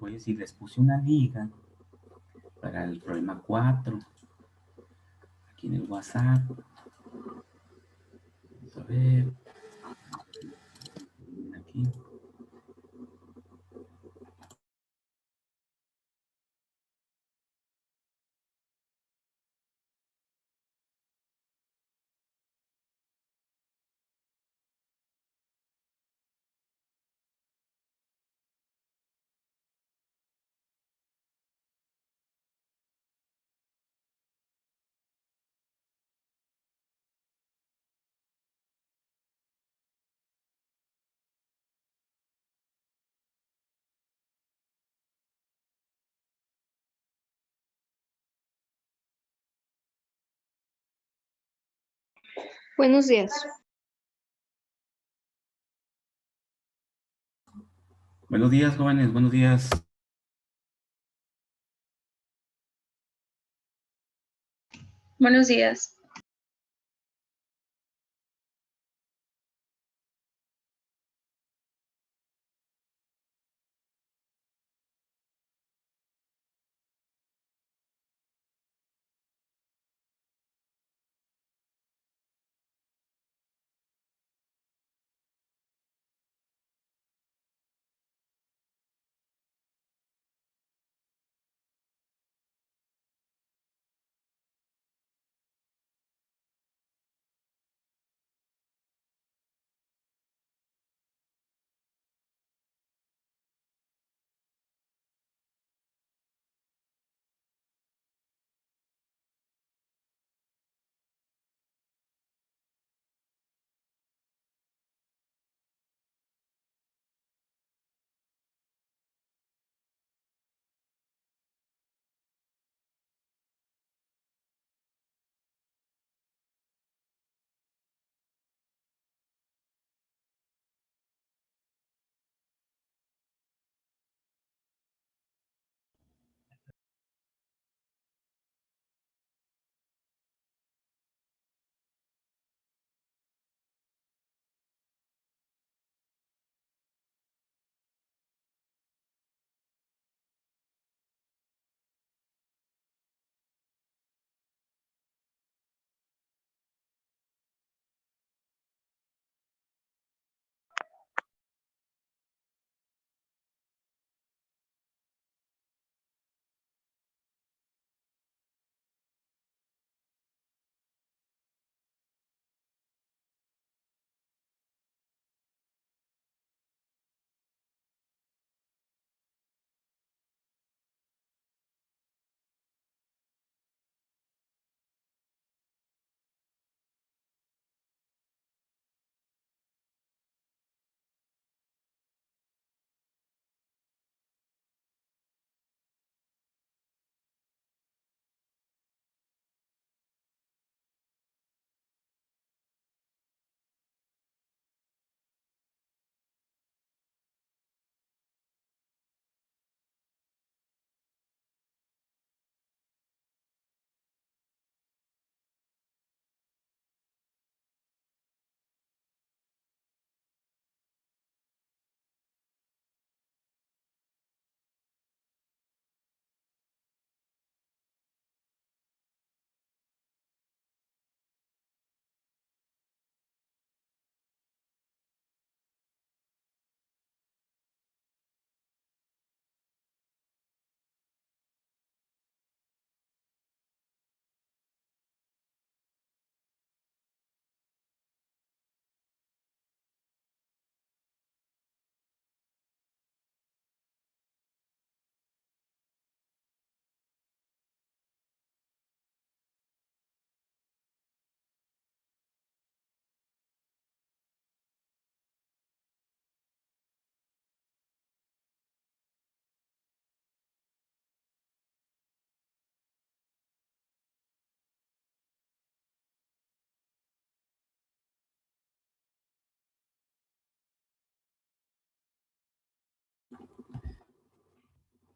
voy a decir, les puse una liga para el problema 4 aquí en el WhatsApp. Vamos a ver. Aquí. Buenos días. Buenos días, jóvenes, buenos días. Buenos días.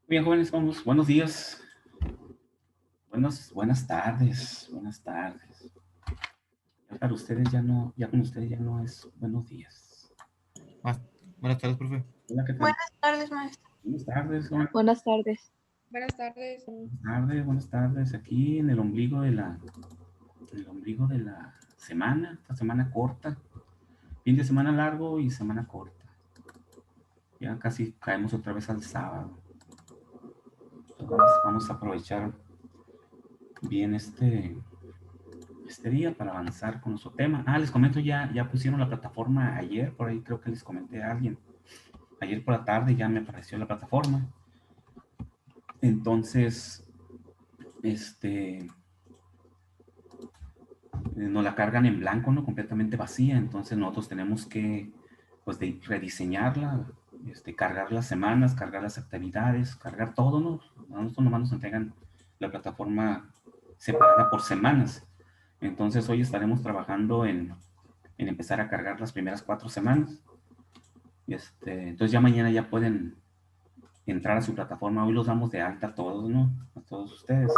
Bien, jóvenes, vamos. Buenos días. Buenas tardes. Buenas tardes. Ya para ustedes ya no, ya con ustedes ya no es buenos días. Buenas tardes, profe. Hola, ¿qué tal? Buenas tardes, maestro. Buenas tardes. Buenas tardes. Buenas tardes. Buenas tardes. Aquí en el ombligo de la semana, esta semana corta. Fin de semana largo y semana corta. Ya casi caemos otra vez al sábado. Entonces vamos a aprovechar bien este día para avanzar con nuestro tema. Les comento, ya pusieron la plataforma ayer, por ahí creo que les comenté a alguien. Ayer por la tarde ya me apareció la plataforma. Entonces, nos la cargan en blanco, ¿no? Completamente vacía. Entonces nosotros tenemos que, pues, rediseñarla, cargar las semanas, cargar las actividades, cargar todo, ¿no? A nosotros nomás nos entregan la plataforma separada por semanas. Entonces hoy estaremos trabajando en empezar a cargar las primeras 4 semanas. Entonces ya mañana ya pueden entrar a su plataforma. Hoy los damos de alta a todos, ¿no? A todos ustedes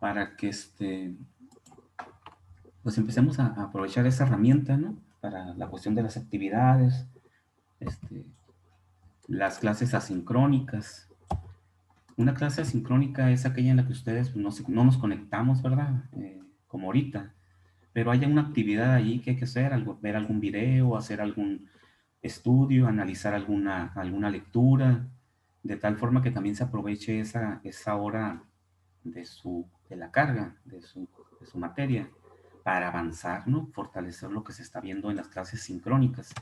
para que pues empecemos a aprovechar esa herramienta, ¿no? Para la cuestión de las actividades, las clases asincrónicas. Una clase asincrónica es aquella en la que ustedes no nos conectamos, ¿verdad? Como ahorita. Pero hay una actividad ahí que hay que hacer, ver algún video, hacer algún estudio, analizar alguna lectura, de tal forma que también se aproveche esa hora de la carga, de su materia, para avanzar, ¿no? Fortalecer lo que se está viendo en las clases sincrónicas.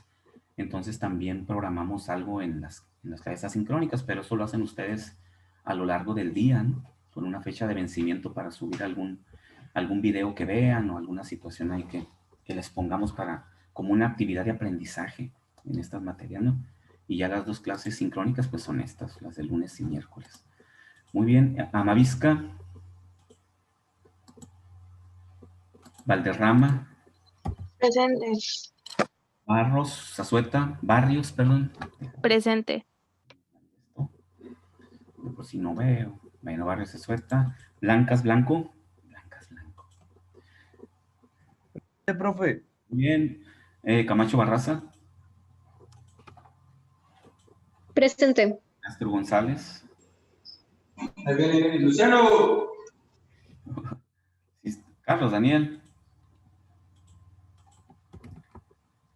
Entonces también programamos algo en las clases asincrónicas, pero eso lo hacen ustedes a lo largo del día, ¿no? Con una fecha de vencimiento para subir algún video que vean o alguna situación ahí que les pongamos como una actividad de aprendizaje en estas materias, ¿no? Y ya las 2 clases sincrónicas pues son estas, las de lunes y miércoles. Muy bien, Amavisca, Valderrama, Presente. Barrios, perdón. Presente. Por si no veo. Bueno, Barrios, Zazueta. Blancas, Blanco. Profe. Bien. Camacho Barraza. Presente. Castro González. Ahí viene Luciano. Carlos Daniel.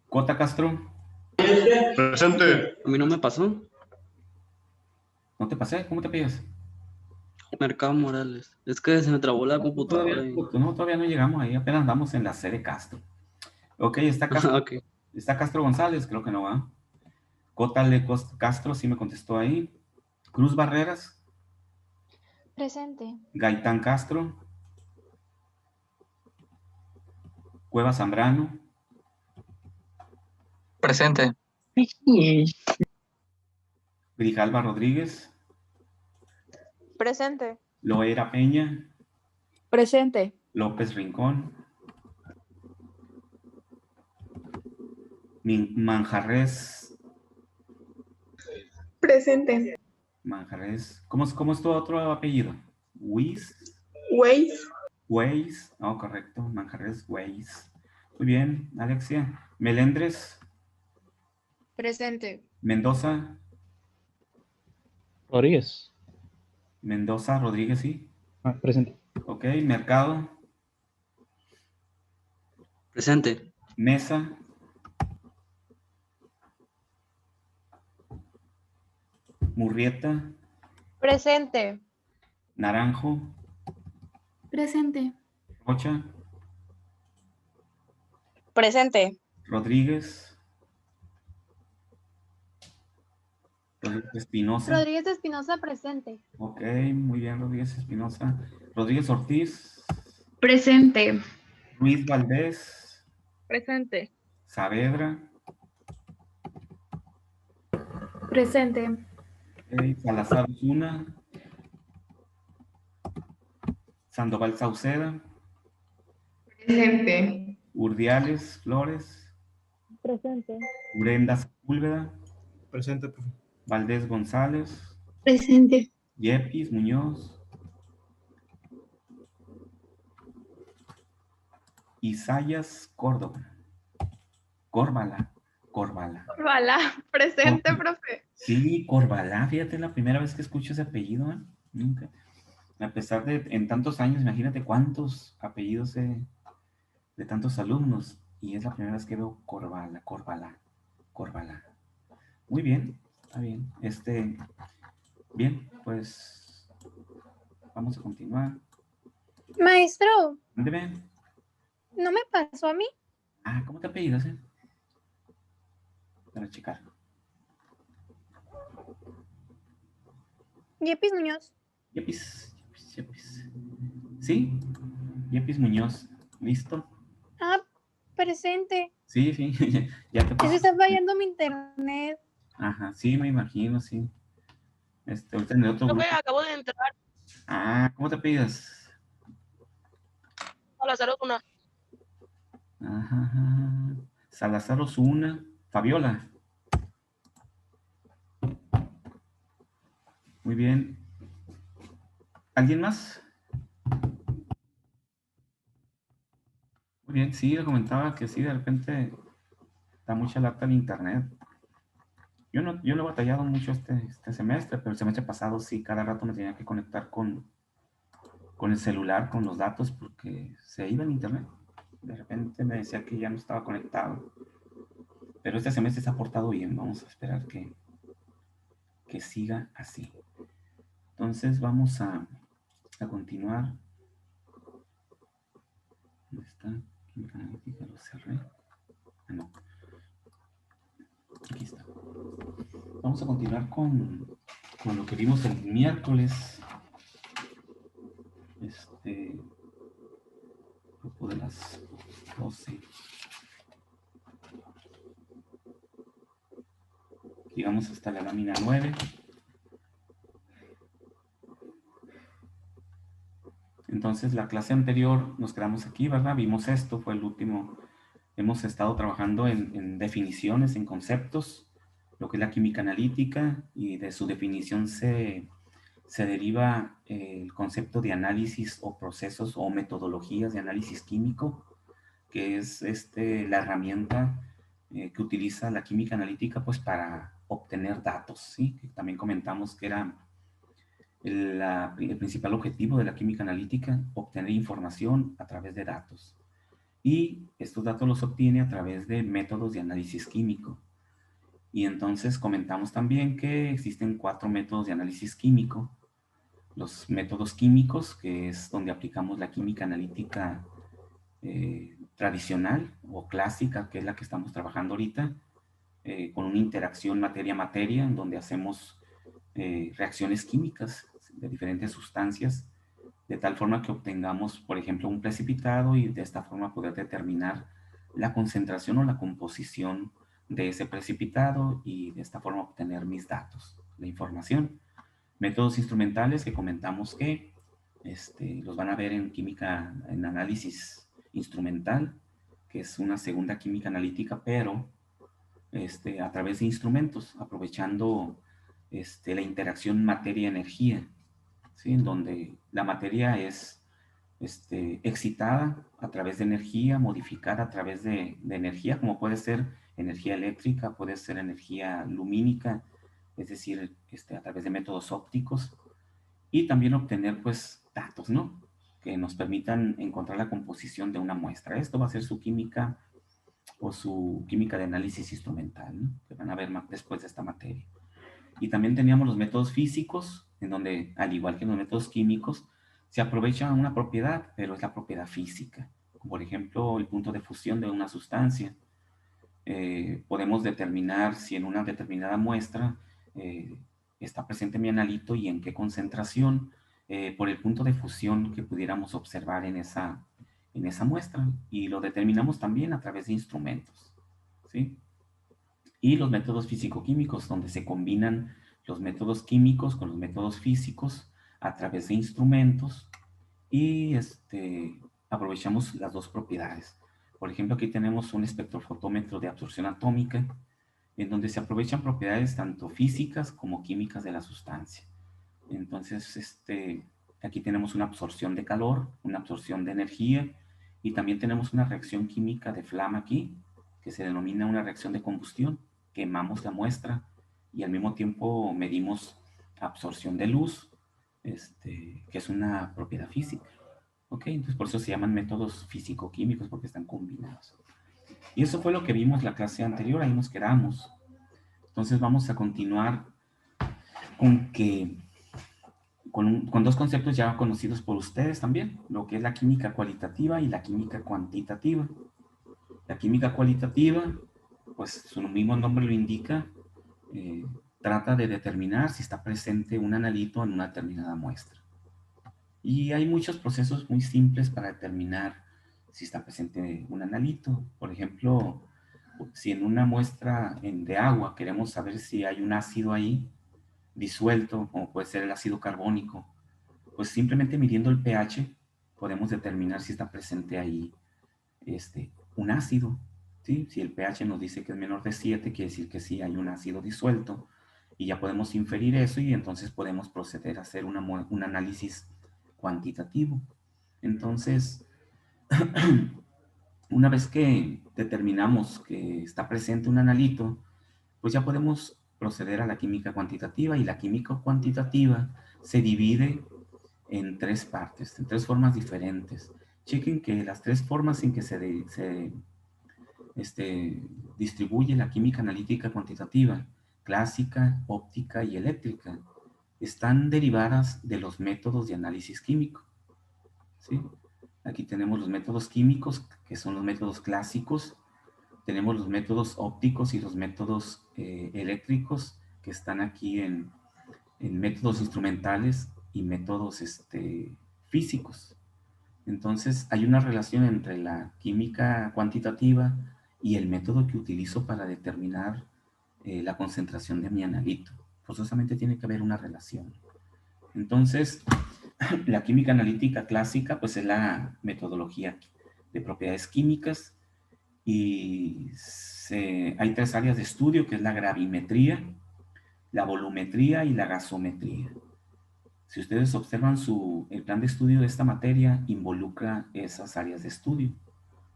Cota Castro. Presente. A mí no me pasó. ¿No te pasé? ¿Cómo te pides? Mercado Morales. Es que se me trabó la computadora. Todavía no llegamos ahí. Apenas andamos en la sede Castro. Ok, está Castro. Okay. Está Castro González, creo que no va. Cota Castro sí me contestó ahí. Cruz Barreras. Presente. Gaitán Castro. Cueva Zambrano. Presente. Grijalva Rodríguez. Presente. Loera Peña. Presente. López Rincón. Manjarres. Presente. Manjarres. ¿Cómo es tu otro apellido? Weiss. Weiss. Correcto. Manjarres Weiss. Muy bien, Alexia. Melendres. Presente. Mendoza. Rodríguez. Mendoza Rodríguez, sí. Presente. Ok, Mercado. Presente. Mesa. Murrieta. Presente. Naranjo. Presente. Rocha. Presente. Rodríguez. Espinosa. Rodríguez Espinosa, presente. Ok, muy bien, Rodríguez Espinosa. Rodríguez Ortiz. Presente. Ruiz Valdés. Presente. Saavedra. Presente. Okay. Salazar Osuna. Sandoval Sauceda. Presente. Urdiales Flores. Presente. Brenda Sepúlveda. Presente, profe. Valdés González. Presente. Yepis Muñoz. Isayas Córdoba. Córvala. Presente, profe. Sí, Corbalá, fíjate, la primera vez que escucho ese apellido, ¿eh? Nunca. A pesar de en tantos años, imagínate cuántos apellidos de tantos alumnos. Y es la primera vez que veo Corbalá, Corbalá, Corbalá. Muy bien, está bien. Bien, pues vamos a continuar. Maestro, Ándeme. ¿no me pasó a mí? Ah, ¿cómo te apellidas, Para checar. Yepis Muñoz. Yepis, Yepis, Yepis. ¿Sí? Yepis Muñoz. ¿Listo? Ah, presente. Sí, sí. Ya te Es que puse. está fallando mi internet. Ajá, sí, me imagino, sí. Ahorita en el otro grupo. Profe, acabo de entrar Ah, ¿cómo te apellidas? a la sala una. Ajá, ajá. Salazar Osuna. Fabiola. Muy bien. ¿Alguien más? Muy bien, sí, le comentaba que sí, de repente da mucha lata el internet. Yo no he batallado mucho este semestre, pero el semestre pasado sí, cada rato me tenía que conectar con el celular, con los datos, porque se iba el internet. De repente me decía que ya no estaba conectado. Pero este semestre se ha portado bien. Vamos a esperar que siga así. Entonces vamos a continuar. ¿Dónde está? Química analítica, lo cerré. Ah, no. Aquí está. Vamos a continuar con lo que vimos el miércoles. Grupo de las 12. Llegamos hasta la lámina 9. Entonces, la clase anterior nos quedamos aquí, ¿verdad? Vimos esto, fue el último. Hemos estado trabajando en definiciones, en conceptos, lo que es la química analítica, y de su definición se deriva el concepto de análisis o procesos o metodologías de análisis químico, que es la herramienta que utiliza la química analítica pues para obtener datos, ¿sí? Que también comentamos que era el principal objetivo de la química analítica, obtener información a través de datos. Y estos datos los obtiene a través de métodos de análisis químico. Y entonces comentamos también que existen 4 métodos de análisis químico. Los métodos químicos, que es donde aplicamos la química analítica tradicional o clásica, que es la que estamos trabajando ahorita, con una interacción materia-materia, en donde hacemos reacciones químicas de diferentes sustancias, de tal forma que obtengamos, por ejemplo, un precipitado y de esta forma poder determinar la concentración o la composición de ese precipitado y de esta forma obtener mis datos, la información. Métodos instrumentales que comentamos que los van a ver en química, en análisis instrumental, que es una segunda química analítica, pero a través de instrumentos, aprovechando la interacción materia-energía, ¿sí? En donde la materia es excitada a través de energía, modificada a través de energía, como puede ser energía eléctrica, puede ser energía lumínica, es decir, a través de métodos ópticos, y también obtener pues datos, ¿no? Que nos permitan encontrar la composición de una muestra. Esto va a ser su química o su química de análisis instrumental, ¿no? Que van a ver más después de esta materia. Y también teníamos los métodos físicos, en donde, al igual que en los métodos químicos, se aprovecha una propiedad, pero es la propiedad física. Por ejemplo, el punto de fusión de una sustancia. Podemos determinar si en una determinada muestra está presente mi analito y en qué concentración, por el punto de fusión que pudiéramos observar en esa muestra. Y lo determinamos también a través de instrumentos, ¿sí? Y los métodos físico-químicos, donde se combinan los métodos químicos con los métodos físicos a través de instrumentos y aprovechamos las dos propiedades. Por ejemplo, aquí tenemos un espectrofotómetro de absorción atómica, en donde se aprovechan propiedades tanto físicas como químicas de la sustancia. Entonces, aquí tenemos una absorción de calor, una absorción de energía, y también tenemos una reacción química de flama aquí, que se denomina una reacción de combustión. Quemamos la muestra y al mismo tiempo medimos absorción de luz, que es una propiedad física. ¿Ok? Entonces por eso se llaman métodos físico-químicos, porque están combinados. Y eso fue lo que vimos la clase anterior, ahí nos quedamos. Entonces vamos a continuar con con dos conceptos ya conocidos por ustedes también, lo que es la química cualitativa y la química cuantitativa. La química cualitativa, pues su mismo nombre lo indica, trata de determinar si está presente un analito en una determinada muestra. Y hay muchos procesos muy simples para determinar si está presente un analito. Por ejemplo, si en una muestra de agua queremos saber si hay un ácido ahí disuelto, como puede ser el ácido carbónico, pues simplemente midiendo el pH podemos determinar si está presente ahí un ácido. ¿Sí? Si el pH nos dice que es menor de 7, quiere decir que sí hay un ácido disuelto, y ya podemos inferir eso y entonces podemos proceder a hacer un análisis cuantitativo. Entonces, una vez que determinamos que está presente un analito, pues ya podemos proceder a la química cuantitativa, y la química cuantitativa se divide en tres partes, en tres formas diferentes. Chequen que las tres formas en que se distribuye la química analítica cuantitativa, clásica, óptica y eléctrica, están derivadas de los métodos de análisis químico. ¿Sí? Aquí tenemos los métodos químicos, que son los métodos clásicos. Tenemos los métodos ópticos y los métodos eléctricos, que están aquí en métodos instrumentales y métodos físicos. Entonces, hay una relación entre la química cuantitativa y el método que utilizo para determinar la concentración de mi analito. Forzosamente tiene que haber una relación. Entonces, la química analítica clásica, pues es la metodología de propiedades químicas, y hay tres áreas de estudio, que es la gravimetría, la volumetría y la gasometría. Si ustedes observan el plan de estudio de esta materia, involucra esas áreas de estudio: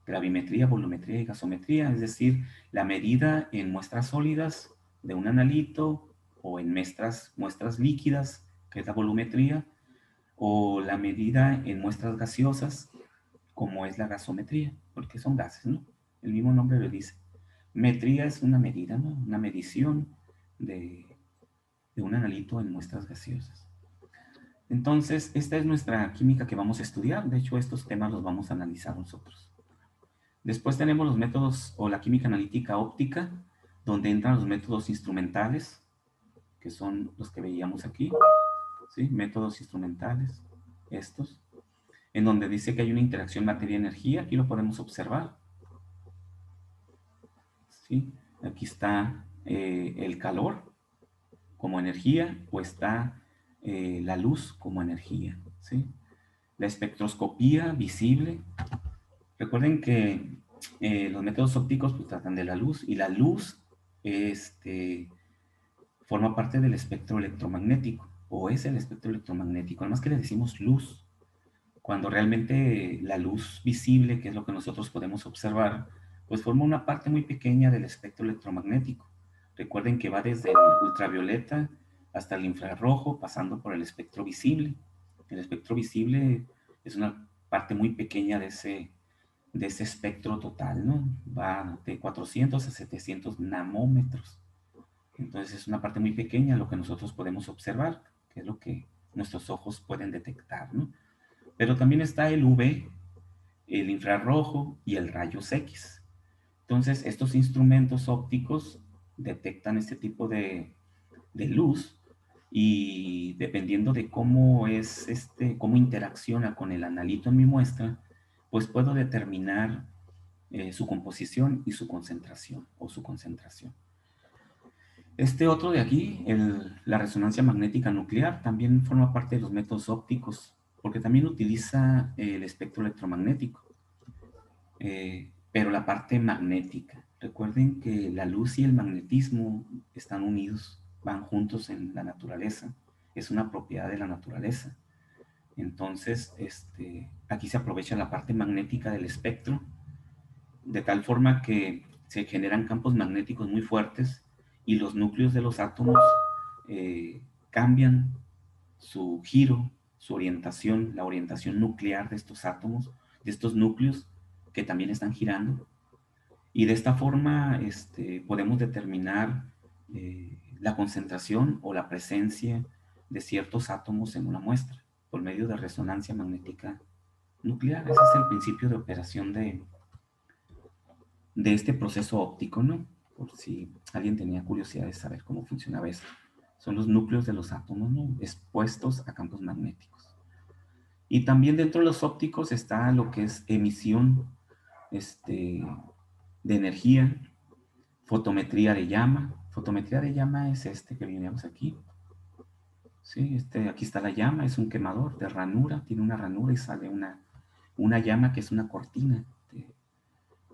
gravimetría, volumetría y gasometría, es decir, la medida en muestras sólidas de un analito, o en muestras líquidas, que es la volumetría, o la medida en muestras gaseosas, como es la gasometría, porque son gases, ¿no? El mismo nombre lo dice. Metría es una medida, ¿no? Una medición de un analito en muestras gaseosas. Entonces, esta es nuestra química que vamos a estudiar. De hecho, estos temas los vamos a analizar nosotros. Después tenemos los métodos, o la química analítica óptica, donde entran los métodos instrumentales, que son los que veíamos aquí. ¿Sí? Métodos instrumentales, estos, en donde dice que hay una interacción materia-energía. Aquí lo podemos observar. ¿Sí? Aquí está el calor como energía, o está la luz como energía. ¿Sí? La espectroscopía visible. Recuerden que los métodos ópticos pues tratan de la luz, y la luz forma parte del espectro electromagnético, o es el espectro electromagnético, además que le decimos luz, cuando realmente la luz visible, que es lo que nosotros podemos observar, pues forma una parte muy pequeña del espectro electromagnético. Recuerden que va desde el ultravioleta hasta el infrarrojo, pasando por el espectro visible. El espectro visible es una parte muy pequeña de ese espectro total, ¿no? Va de 400 a 700 nanómetros. Entonces es una parte muy pequeña lo que nosotros podemos observar, que es lo que nuestros ojos pueden detectar, ¿no? Pero también está el UV, el infrarrojo y el rayos X. Entonces, estos instrumentos ópticos detectan este tipo de luz, y dependiendo de cómo cómo interacciona con el analito en mi muestra, pues puedo determinar su composición y su concentración, o su concentración. Este otro de aquí, la resonancia magnética nuclear, también forma parte de los métodos ópticos, porque también utiliza el espectro electromagnético, pero la parte magnética. Recuerden que la luz y el magnetismo están unidos, van juntos en la naturaleza, es una propiedad de la naturaleza. Entonces, aquí se aprovecha la parte magnética del espectro, de tal forma que se generan campos magnéticos muy fuertes, y los núcleos de los átomos cambian su giro, su orientación, la orientación nuclear de estos átomos, de estos núcleos que también están girando. Y de esta forma podemos determinar la concentración o la presencia de ciertos átomos en una muestra por medio de resonancia magnética nuclear. Ese es el principio de operación de este proceso óptico, ¿no? Por si alguien tenía curiosidad de saber cómo funcionaba esto. Son los núcleos de los átomos, ¿no? Expuestos a campos magnéticos. Y también dentro de los ópticos está lo que es emisión de energía, fotometría de llama. Fotometría de llama es que veníamos aquí. Sí, aquí está la llama, es un quemador de ranura, tiene una ranura y sale una llama que es una cortina.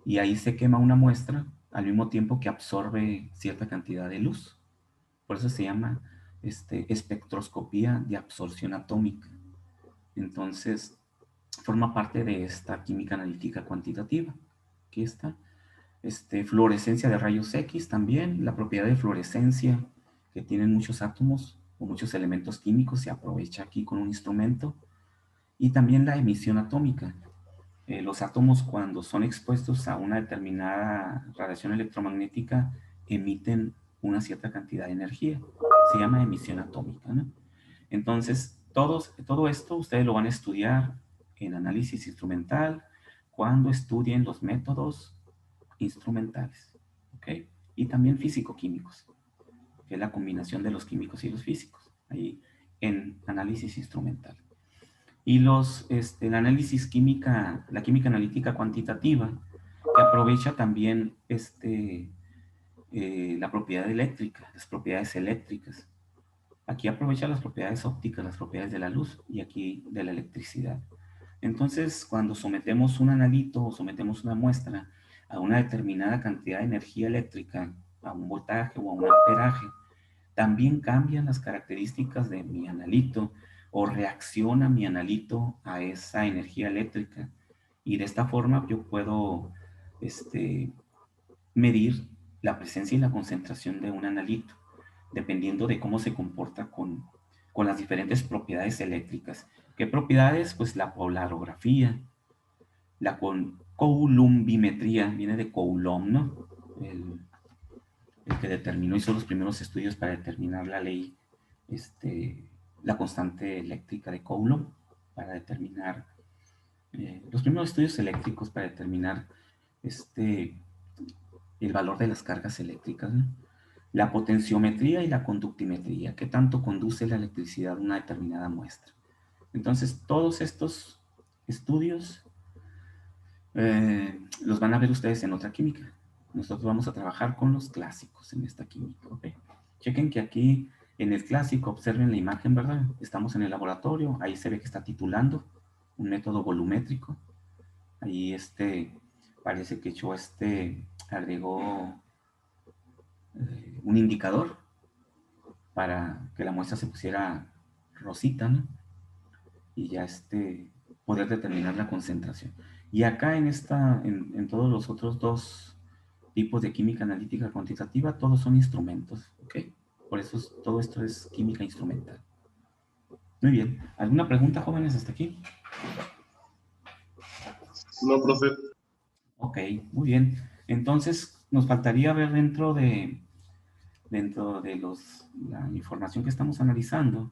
Y ahí se quema una muestra al mismo tiempo que absorbe cierta cantidad de luz. Por eso se llama espectroscopía de absorción atómica. Entonces, forma parte de esta química analítica cuantitativa. Aquí está. Fluorescencia de rayos X también. La propiedad de fluorescencia que tienen muchos átomos o muchos elementos químicos se aprovecha aquí con un instrumento. Y también la emisión atómica. Los átomos, cuando son expuestos a una determinada radiación electromagnética, emiten una cierta cantidad de energía. Se llama emisión atómica, ¿no? Entonces, todo esto ustedes lo van a estudiar en análisis instrumental cuando estudien los métodos instrumentales, ¿ok? Y también físico-químicos, que es la combinación de los químicos y los físicos, ahí en análisis instrumental. Y el análisis química, la química analítica cuantitativa, que aprovecha también la propiedad eléctrica, las propiedades eléctricas. Aquí aprovecha las propiedades ópticas, las propiedades de la luz, y aquí de la electricidad. Entonces, cuando sometemos un analito o sometemos una muestra a una determinada cantidad de energía eléctrica, a un voltaje o a un amperaje, también cambian las características de mi analito o reacciona mi analito a esa energía eléctrica. Y de esta forma yo puedo medir la presencia y la concentración de un analito, dependiendo de cómo se comporta con las diferentes propiedades eléctricas. ¿Qué propiedades? Pues la polarografía, la coulombimetría, viene de Coulomb, ¿no? El que determinó, hizo los primeros estudios para determinar la ley, la constante eléctrica de Coulomb, para determinar los primeros estudios eléctricos para determinar el valor de las cargas eléctricas, ¿no? La potenciometría y la conductimetría, qué tanto conduce la electricidad a una determinada muestra. Entonces, todos estos estudios los van a ver ustedes en otra química. Nosotros vamos a trabajar con los clásicos en esta química, ¿ok? Chequen que aquí en el clásico, observen la imagen, ¿verdad? Estamos en el laboratorio, ahí se ve que está titulando un método volumétrico. Ahí parece que yo agregó un indicador para que la muestra se pusiera rosita, ¿no? Y ya poder determinar la concentración. Y acá en todos los otros dos tipos de química analítica cuantitativa, todos son instrumentos, ¿ok? Por eso todo esto es química instrumental. Muy bien. ¿Alguna pregunta, jóvenes, hasta aquí? No, profe. Ok, muy bien. Entonces, nos faltaría ver dentro de la información que estamos analizando,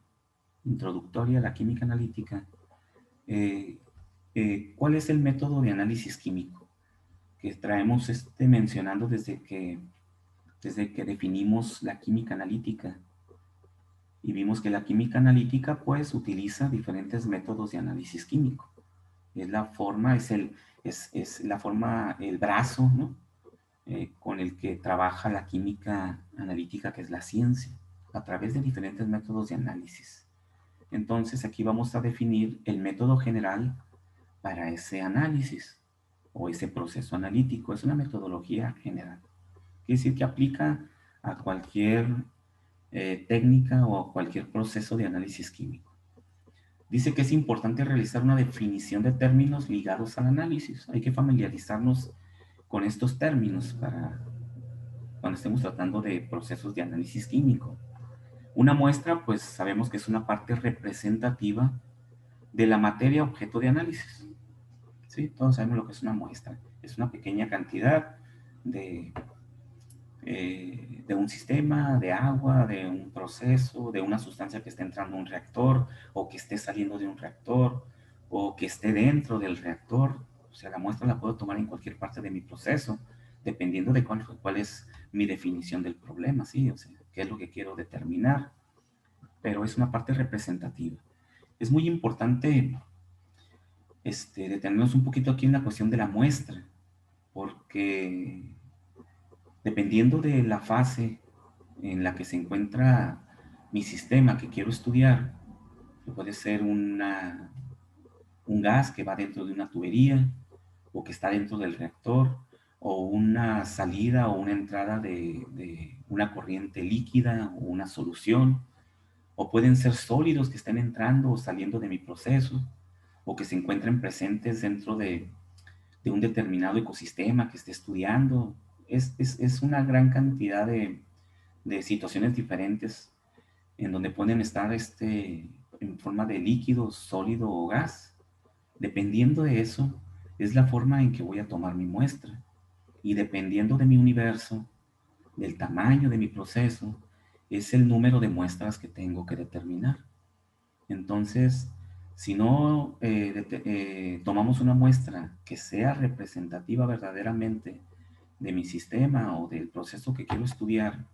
introductoria a la química analítica, ¿cuál es el método de análisis químico que traemos mencionando desde que definimos la química analítica? Y vimos que la química analítica pues utiliza diferentes métodos de análisis químico. Es la forma, el brazo, ¿no? Con el que trabaja la química analítica, que es la ciencia, a través de diferentes métodos de análisis. Entonces aquí vamos a definir el método general para ese análisis o ese proceso analítico. Es una metodología general. Quiere decir que aplica a cualquier técnica o a cualquier proceso de análisis químico. Dice que es importante realizar una definición de términos ligados al análisis. Hay que familiarizarnos con estos términos para cuando estemos tratando de procesos de análisis químico. Una muestra, pues sabemos que es una parte representativa de la materia objeto de análisis. ¿Sí? Todos sabemos lo que es una muestra. Es una pequeña cantidad de un sistema, de agua, de un proceso, de una sustancia que esté entrando a un reactor, o que esté saliendo de un reactor, o que esté dentro del reactor. O sea, la muestra la puedo tomar en cualquier parte de mi proceso, dependiendo de cuál es mi definición del problema, ¿sí? O sea, qué es lo que quiero determinar. Pero es una parte representativa. Es muy importante detenernos un poquito aquí en la cuestión de la muestra, porque dependiendo de la fase en la que se encuentra mi sistema que quiero estudiar, que puede ser un gas que va dentro de una tubería, o que está dentro del reactor, o una salida o una entrada de una corriente líquida o una solución, o pueden ser sólidos que estén entrando o saliendo de mi proceso, o que se encuentren presentes dentro de un determinado ecosistema que esté estudiando. Es una gran cantidad de situaciones diferentes en donde pueden estar en forma de líquido, sólido o gas. Dependiendo de eso, es la forma en que voy a tomar mi muestra. Y dependiendo de mi universo, del tamaño de mi proceso, es el número de muestras que tengo que determinar. Entonces, si no tomamos una muestra que sea representativa verdaderamente de mi sistema o del proceso que quiero estudiar,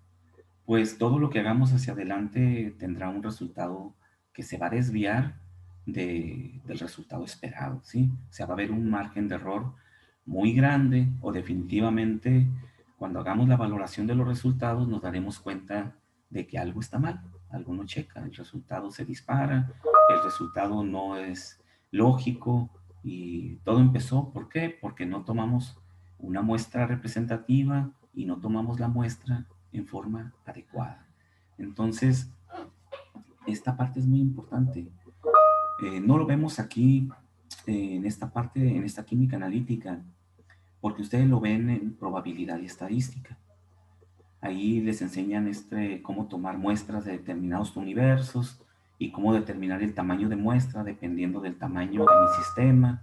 pues todo lo que hagamos hacia adelante tendrá un resultado que se va a desviar del resultado esperado, ¿sí? O sea, va a haber un margen de error muy grande, o definitivamente cuando hagamos la valoración de los resultados nos daremos cuenta de que algo está mal, algo no checa, el resultado se dispara, el resultado no es lógico, y todo empezó, ¿por qué? Porque no tomamos una muestra representativa y no tomamos la muestra en forma adecuada. Entonces, esta parte es muy importante. No lo vemos aquí en esta parte, en esta química analítica, porque ustedes lo ven en probabilidad y estadística. Ahí les enseñan cómo tomar muestras de determinados universos y cómo determinar el tamaño de muestra dependiendo del tamaño de mi sistema.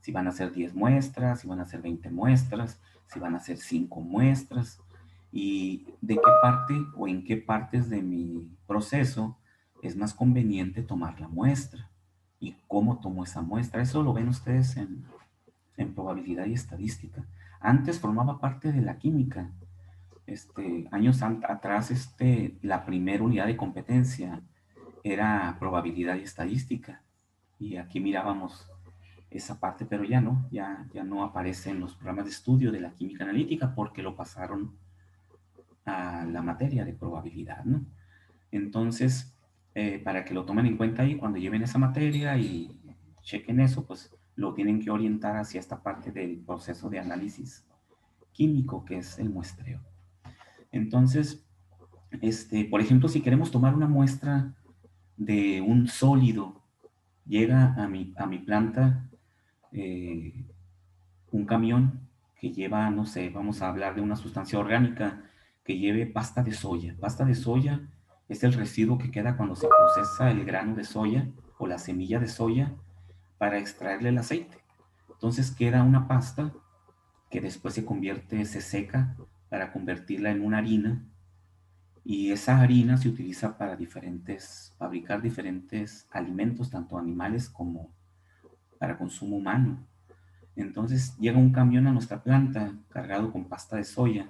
Si van a ser 10 muestras, si van a ser 20 muestras, si van a ser 5 muestras, y de qué parte o en qué partes de mi proceso es más conveniente tomar la muestra y cómo tomo esa muestra. Eso lo ven ustedes en probabilidad y estadística. Antes formaba parte de la química. Años atrás, la primera unidad de competencia era probabilidad y estadística. Y aquí mirábamos esa parte, pero ya no aparece en los programas de estudio de la química analítica porque lo pasaron a la materia de probabilidad, ¿no? Entonces, para que lo tomen en cuenta ahí cuando lleven esa materia y chequen eso, pues lo tienen que orientar hacia esta parte del proceso de análisis químico, que es el muestreo. Entonces, por ejemplo, si queremos tomar una muestra de un sólido, llega a mi planta un camión que lleva, no sé, vamos a hablar de una sustancia orgánica que lleve pasta de soya. Pasta de soya es el residuo que queda cuando se procesa el grano de soya o la semilla de soya para extraerle el aceite. Entonces queda una pasta que después se seca para convertirla en una harina, y esa harina se utiliza para fabricar diferentes alimentos, tanto animales como para consumo humano. Entonces llega un camión a nuestra planta cargado con pasta de soya.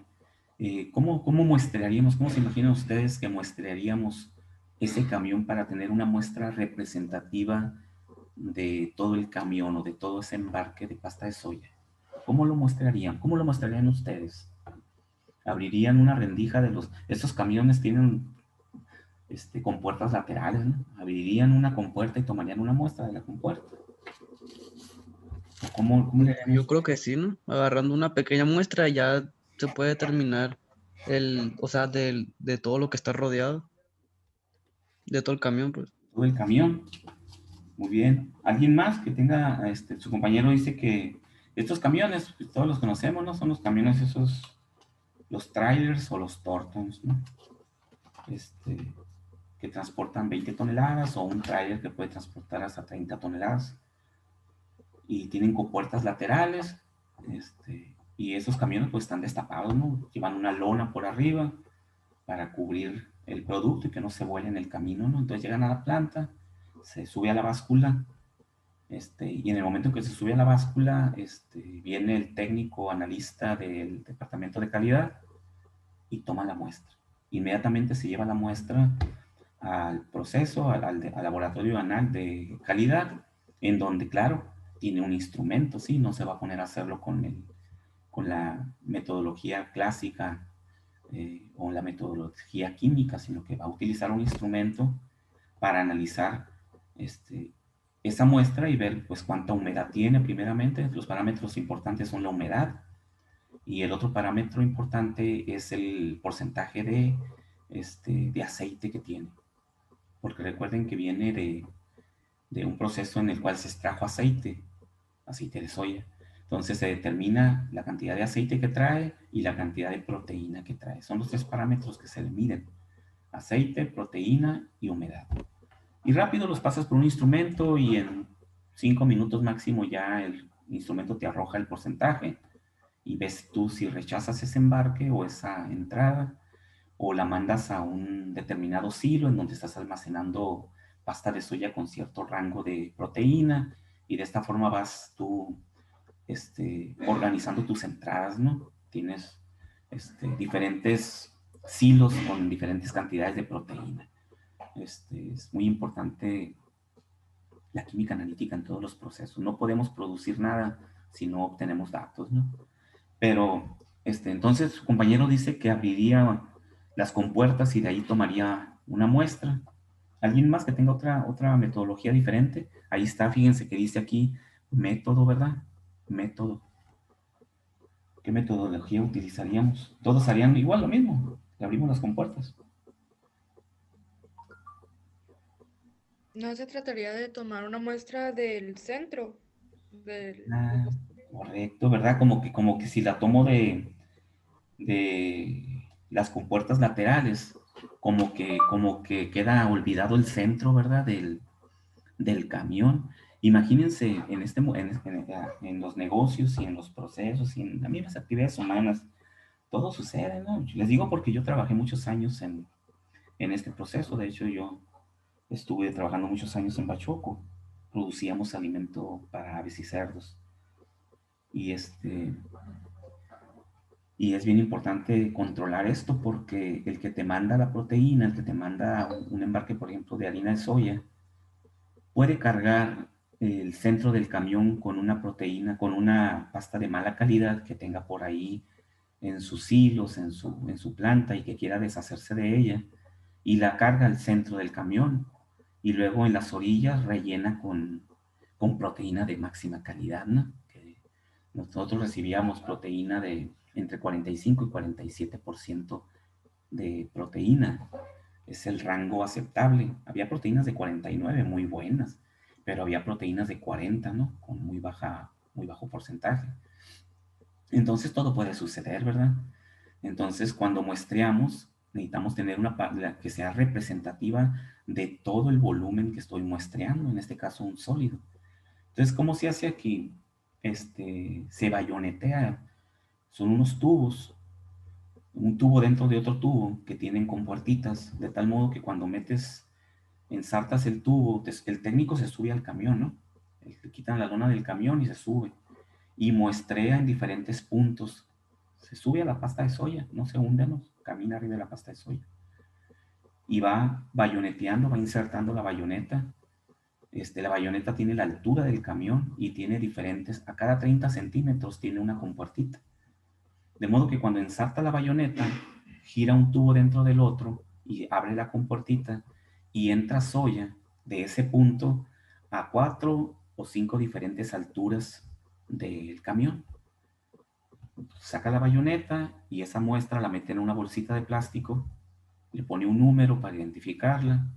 ¿Cómo muestrearíamos, cómo se imaginan ustedes que muestrearíamos ese camión para tener una muestra representativa de todo el camión o de todo ese embarque de pasta de soya? ¿Cómo lo muestrearían? ¿Cómo lo muestrearían ustedes? Abrirían una rendija estos camiones tienen compuertas laterales, ¿no? Abrirían una compuerta y tomarían una muestra de la compuerta. ¿Cómo Yo creo que sí, ¿no? Agarrando una pequeña muestra ya se puede determinar o sea, de todo lo que está rodeado, de todo el camión, pues. todo el camión? Muy bien. ¿Alguien más que tenga, su compañero dice que estos camiones, pues, todos los conocemos, ¿no? Son los camiones esos los trailers o los tortons, ¿no? Que transportan 20 toneladas o un trailer que puede transportar hasta 30 toneladas. Y tienen compuertas laterales, y esos camiones pues están destapados, ¿no? Llevan una lona por arriba para cubrir el producto y que no se vuele en el camino, ¿no? Entonces llegan a la planta, se sube a la báscula, y en el momento en que se sube a la báscula, viene el técnico analista del departamento de calidad y toma la muestra. Inmediatamente se lleva la muestra al proceso, al laboratorio anal de calidad, en donde, claro, tiene un instrumento, ¿sí? No se va a poner a hacerlo con la metodología clásica o la metodología química, sino que va a utilizar un instrumento para analizar esa muestra y ver pues cuánta humedad tiene primeramente. Los parámetros importantes son la humedad y el otro parámetro importante es el porcentaje de aceite que tiene. Porque recuerden que viene de un proceso en el cual se extrajo aceite de soya. Entonces se determina la cantidad de aceite que trae y la cantidad de proteína que trae. Son los tres parámetros que se le miden: aceite, proteína y humedad. Y rápido los pasas por un instrumento y en 5 minutos máximo ya el instrumento te arroja el porcentaje y ves tú si rechazas ese embarque o esa entrada, o la mandas a un determinado silo en donde estás almacenando pasta de soya con cierto rango de proteína, y de esta forma vas tú organizando tus entradas, ¿no? Tienes diferentes silos con diferentes cantidades de proteína. Es muy importante la química analítica en todos los procesos. No podemos producir nada si no obtenemos datos, ¿no? Pero, entonces su compañero dice que abriría las compuertas y de ahí tomaría una muestra. ¿Alguien más que tenga otra metodología diferente? Ahí está, fíjense que dice aquí método, ¿verdad? Método. ¿Qué metodología utilizaríamos? Todos harían igual lo mismo. Le abrimos las compuertas. ¿No se trataría de tomar una muestra del centro? Ah, correcto, ¿verdad? Como que si la tomo de las compuertas laterales, como que queda olvidado el centro, ¿verdad? Del camión. Imagínense en los negocios y en los procesos y en las mismas actividades humanas, todo sucede, ¿no? Les digo porque yo trabajé muchos años en este proceso. De hecho, yo estuve trabajando muchos años en Bachoco. Producíamos alimento para aves y cerdos. Y y es bien importante controlar esto porque el que te manda la proteína, el que te manda un embarque, por ejemplo, de harina de soya, puede cargar el centro del camión con una proteína, con una pasta de mala calidad que tenga por ahí en sus hilos, en su planta, y que quiera deshacerse de ella, y la carga al centro del camión, y luego en las orillas rellena con proteína de máxima calidad, ¿no? Que nosotros recibíamos proteína de entre 45 y 47% de proteína. Es el rango aceptable. Había proteínas de 49, muy buenas, pero había proteínas de 40, ¿no? Con muy bajo porcentaje. Entonces todo puede suceder, ¿verdad? Entonces cuando muestreamos, necesitamos tener una parte que sea representativa de todo el volumen que estoy muestreando, en este caso un sólido. Entonces, ¿cómo se hace aquí? Se bayonetea. Son unos tubos, un tubo dentro de otro tubo que tienen compuertitas, de tal modo que cuando ensartas el tubo, el técnico se sube al camión, ¿no? Le quitan la lona del camión y se sube. Y muestrea en diferentes puntos. Se sube a la pasta de soya, no se hunde, no, camina arriba de la pasta de soya. Y va bayoneteando, va insertando la bayoneta. La bayoneta tiene la altura del camión y tiene a cada 30 centímetros tiene una compuertita. De modo que cuando ensarta la bayoneta, gira un tubo dentro del otro y abre la compuertita y entra soya de ese punto a 4 o 5 diferentes alturas del camión. Saca la bayoneta y esa muestra la mete en una bolsita de plástico, le pone un número para identificarla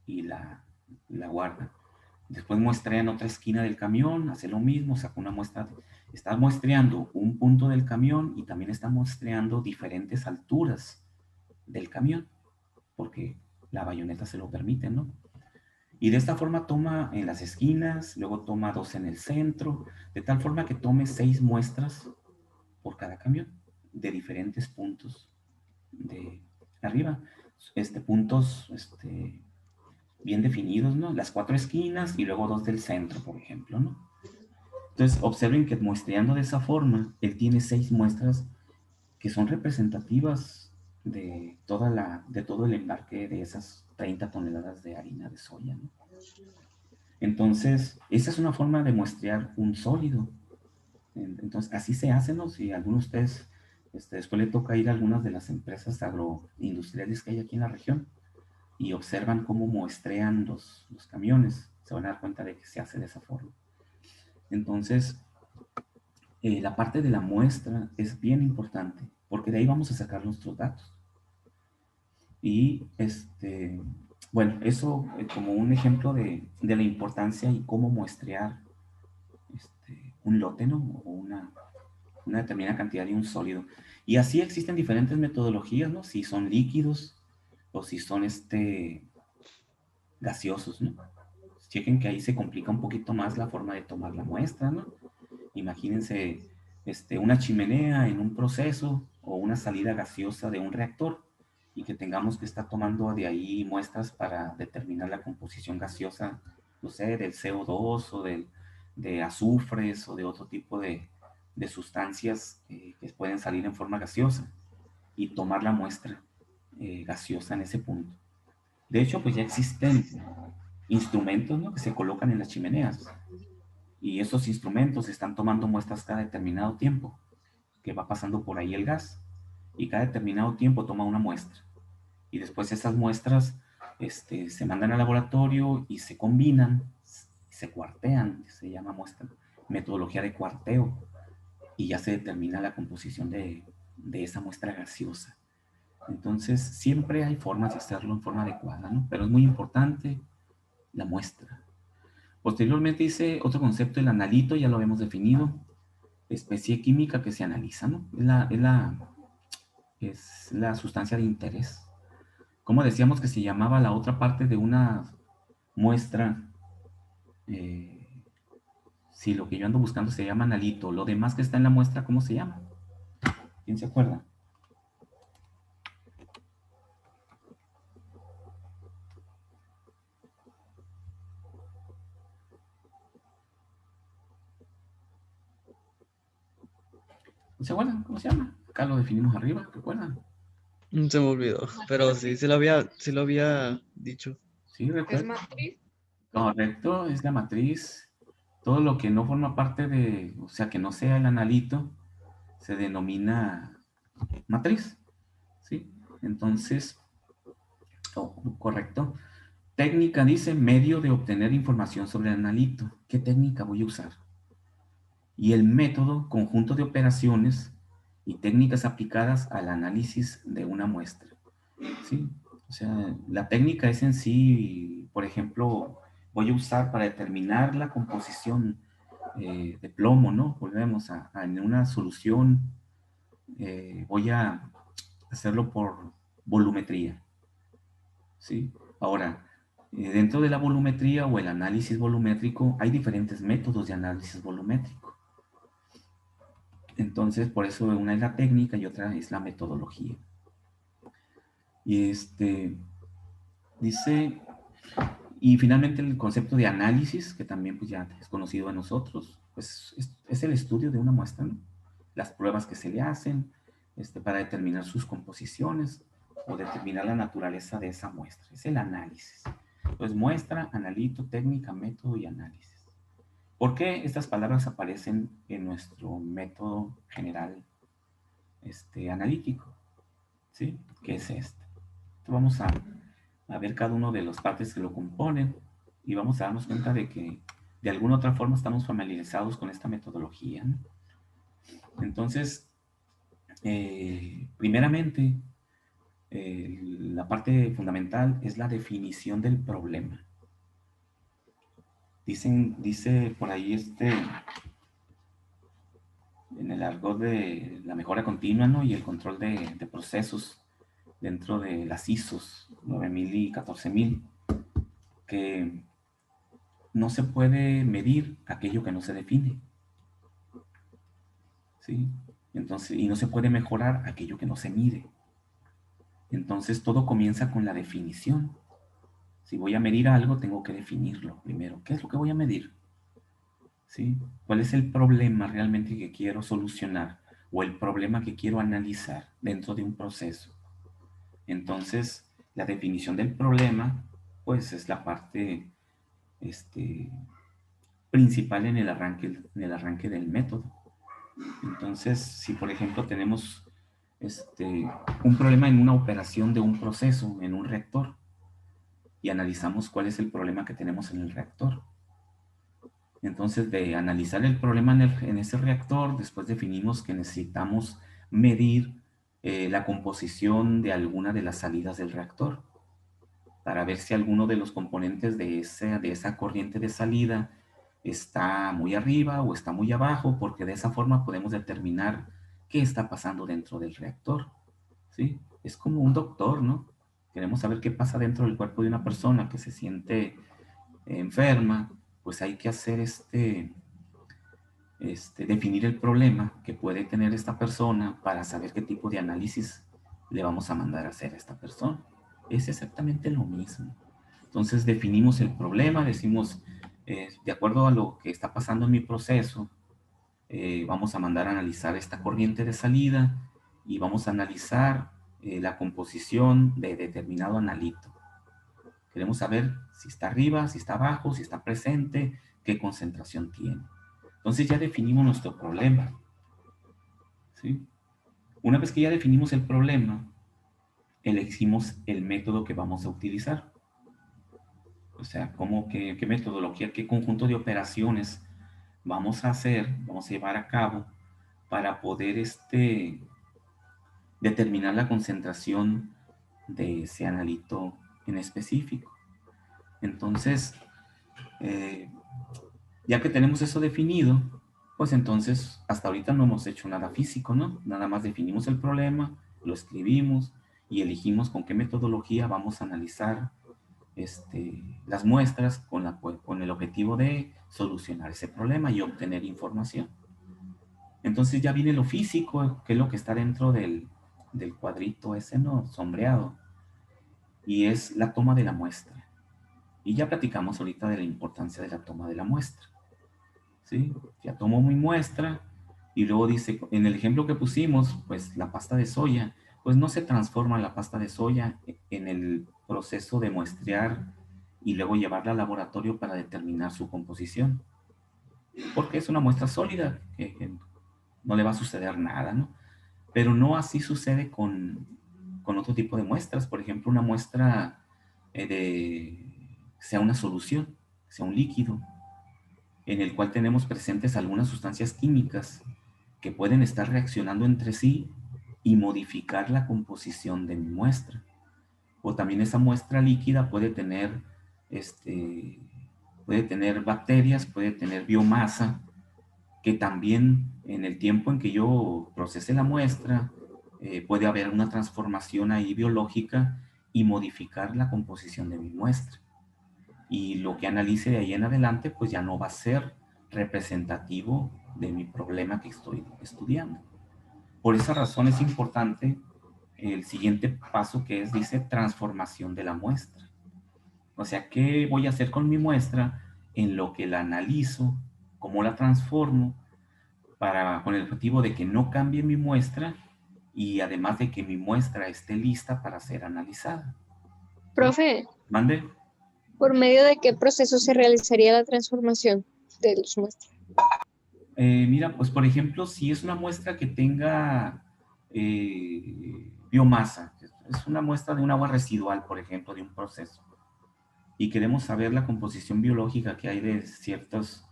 y la guarda. Después muestra en otra esquina del camión, hace lo mismo, saca una muestra Está muestreando un punto del camión y también está muestreando diferentes alturas del camión, porque la bayoneta se lo permite, ¿no? Y de esta forma toma en las esquinas, luego toma 2 en el centro, de tal forma que tome 6 muestras por cada camión, de diferentes puntos de arriba. Puntos bien definidos, ¿no? Las 4 esquinas y luego 2 del centro, por ejemplo, ¿no? Entonces, observen que muestreando de esa forma, él tiene 6 muestras que son representativas de todo el embarque de esas 30 toneladas de harina de soya, ¿no? Entonces, esa es una forma de muestrear un sólido. Entonces, así se hace, ¿no? Si a alguno de ustedes después le toca ir a algunas de las empresas agroindustriales que hay aquí en la región y observan cómo muestrean los camiones, se van a dar cuenta de que se hace de esa forma. Entonces, la parte de la muestra es bien importante, porque de ahí vamos a sacar nuestros datos. Y, bueno, eso como un ejemplo de la importancia y cómo muestrear un lote, ¿no? O una determinada cantidad de un sólido. Y así existen diferentes metodologías, ¿no? Si son líquidos o si son gaseosos, ¿no? Chequen que ahí se complica un poquito más la forma de tomar la muestra, ¿no? Imagínense una chimenea en un proceso o una salida gaseosa de un reactor y que tengamos que estar tomando de ahí muestras para determinar la composición gaseosa, no sé, del CO2 o de azufres o de otro tipo de sustancias que pueden salir en forma gaseosa y tomar la muestra gaseosa en ese punto. De hecho, pues ya existen instrumentos, ¿no?, que se colocan en las chimeneas y esos instrumentos están tomando muestras cada determinado tiempo que va pasando por ahí el gas y cada determinado tiempo toma una muestra y después esas muestras se mandan al laboratorio y se combinan, se cuartean, se llama metodología de cuarteo y ya se determina la composición de esa muestra gaseosa. Entonces siempre hay formas de hacerlo en forma adecuada, ¿no? Pero es muy importante la muestra. Posteriormente dice otro concepto, el analito, ya lo habíamos definido, especie química que se analiza, ¿no? Es la sustancia de interés. Como decíamos que se llamaba la otra parte de una muestra, si lo que yo ando buscando se llama analito, lo demás que está en la muestra, ¿cómo se llama? ¿Quién se acuerda? ¿No se acuerdan? ¿Cómo se llama? Acá lo definimos arriba, ¿recuerdan? Se me olvidó, pero sí lo había dicho. Sí, ¿Es recuerdo. matriz? Correcto, es la matriz. Todo lo que no forma parte de, o sea, que no sea el analito, se denomina matriz. ¿Sí? Entonces, correcto. Técnica dice medio de obtener información sobre el analito. ¿Qué técnica voy a usar? Y el método, conjunto de operaciones y técnicas aplicadas al análisis de una muestra. ¿Sí? O sea, la técnica es en sí, por ejemplo, voy a usar para determinar la composición de plomo, ¿no? Volvemos en una solución, voy a hacerlo por volumetría, ¿sí? Ahora, dentro de la volumetría o el análisis volumétrico, hay diferentes métodos de análisis volumétrico. Entonces, por eso una es la técnica y otra es la metodología. Y dice, y finalmente el concepto de análisis, que también pues ya es conocido de nosotros, pues es el estudio de una muestra, ¿no? Las pruebas que se le hacen para determinar sus composiciones o determinar la naturaleza de esa muestra. Es el análisis. Entonces, muestra, analito, técnica, método y análisis. ¿Por qué estas palabras aparecen en nuestro método general analítico? ¿Sí? ¿Qué es este? Entonces, vamos a ver cada uno de las partes que lo componen y vamos a darnos cuenta de que de alguna otra forma estamos familiarizados con esta metodología, ¿no? Entonces, primeramente, la parte fundamental es la definición del problema. Dice por ahí en el argot de la mejora continua, ¿no? Y el control de procesos dentro de las ISOs 9000 y 14000, que no se puede medir aquello que no se define, ¿sí? Entonces, y no se puede mejorar aquello que no se mide. Entonces, todo comienza con la definición. Si voy a medir algo, tengo que definirlo primero. ¿Qué es lo que voy a medir? ¿Sí? ¿Cuál es el problema realmente que quiero solucionar o el problema que quiero analizar dentro de un proceso? Entonces, la definición del problema, pues es la parte principal en el arranque del método. Entonces, si por ejemplo tenemos un problema en una operación de un proceso, en un reactor, y analizamos cuál es el problema que tenemos en el reactor. Entonces, de analizar el problema en ese reactor, después definimos que necesitamos medir la composición de alguna de las salidas del reactor para ver si alguno de los componentes de esa corriente de salida está muy arriba o está muy abajo, porque de esa forma podemos determinar qué está pasando dentro del reactor, ¿sí? Es como un doctor, ¿no? Queremos saber qué pasa dentro del cuerpo de una persona que se siente enferma, pues hay que hacer definir el problema que puede tener esta persona para saber qué tipo de análisis le vamos a mandar a hacer a esta persona. Es exactamente lo mismo. Entonces definimos el problema, decimos, de acuerdo a lo que está pasando en mi proceso, vamos a mandar a analizar esta corriente de salida y vamos a analizar la composición de determinado analito. Queremos saber si está arriba, si está abajo, si está presente, qué concentración tiene. Entonces ya definimos nuestro problema, ¿sí? Una vez que ya definimos el problema, elegimos el método que vamos a utilizar. O sea, qué metodología, qué conjunto de operaciones vamos a hacer, vamos a llevar a cabo para poder determinar la concentración de ese analito en específico. Entonces, ya que tenemos eso definido, pues entonces hasta ahorita no hemos hecho nada físico, ¿no? Nada más definimos el problema, lo escribimos y elegimos con qué metodología vamos a analizar las muestras con el objetivo de solucionar ese problema y obtener información. Entonces ya viene lo físico, que es lo que está dentro del cuadrito ese, ¿no? Sombreado. Y es la toma de la muestra. Y ya platicamos ahorita de la importancia de la toma de la muestra, ¿sí? Ya tomo mi muestra y luego dice, en el ejemplo que pusimos, pues la pasta de soya, pues no se transforma la pasta de soya en el proceso de muestrear y luego llevarla al laboratorio para determinar su composición. Porque es una muestra sólida, que no le va a suceder nada, ¿no? Pero no así sucede con otro tipo de muestras. Por ejemplo, una muestra sea una solución, sea un líquido, en el cual tenemos presentes algunas sustancias químicas que pueden estar reaccionando entre sí y modificar la composición de mi muestra. O también esa muestra líquida puede tener bacterias, puede tener biomasa, que también en el tiempo en que yo procese la muestra, puede haber una transformación ahí biológica y modificar la composición de mi muestra. Y lo que analice de ahí en adelante, pues ya no va a ser representativo de mi problema que estoy estudiando. Por esa razón es importante el siguiente paso, que dice transformación de la muestra. O sea, ¿qué voy a hacer con mi muestra en lo que la analizo? ¿Cómo la transformo? Con el objetivo de que no cambie mi muestra y además de que mi muestra esté lista para ser analizada. Profe, ¿Mande? ¿por medio de qué proceso se realizaría la transformación de las muestras? Mira, pues por ejemplo, si es una muestra que tenga biomasa, es una muestra de un agua residual, por ejemplo, de un proceso, y queremos saber la composición biológica que hay de ciertas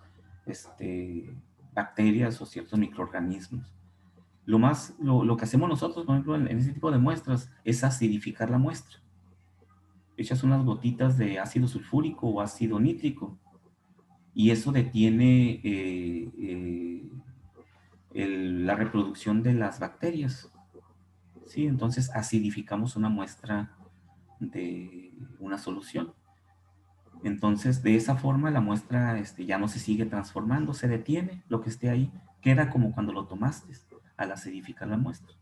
bacterias o ciertos microorganismos. Lo que hacemos nosotros, por ejemplo, en ese tipo de muestras, es acidificar la muestra. Echas unas gotitas de ácido sulfúrico o ácido nítrico, y eso detiene la reproducción de las bacterias. ¿Sí? Entonces acidificamos una muestra de una solución. Entonces, de esa forma la muestra ya no se sigue transformando, se detiene, lo que esté ahí queda como cuando lo tomaste al acidificar la muestra.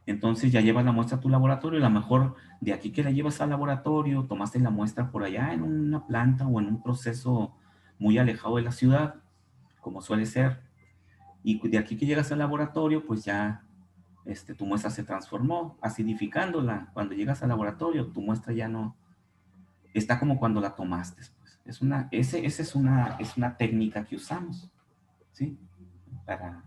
Entonces ya llevas la muestra a tu laboratorio, y a lo mejor de aquí que la llevas al laboratorio, tomaste la muestra por allá en una planta o en un proceso muy alejado de la ciudad, como suele ser, y de aquí que llegas al laboratorio, pues ya tu muestra se transformó, acidificándola. Cuando llegas al laboratorio, tu muestra ya no está como cuando la tomaste. Pues. Esa es una técnica que usamos, ¿sí? Para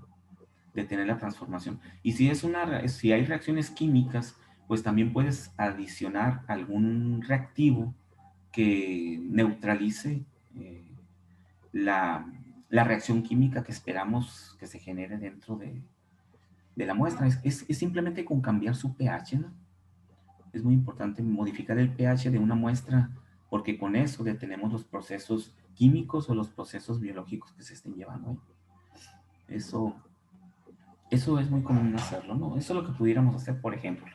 detener la transformación. Y si hay reacciones químicas, pues también puedes adicionar algún reactivo que neutralice la reacción química que esperamos que se genere dentro de la muestra. Es simplemente con cambiar su pH, ¿no? Es muy importante modificar el pH de una muestra, porque con eso detenemos los procesos químicos o los procesos biológicos que se estén llevando ahí. Eso es muy común hacerlo, ¿no? Eso es lo que pudiéramos hacer, por ejemplo.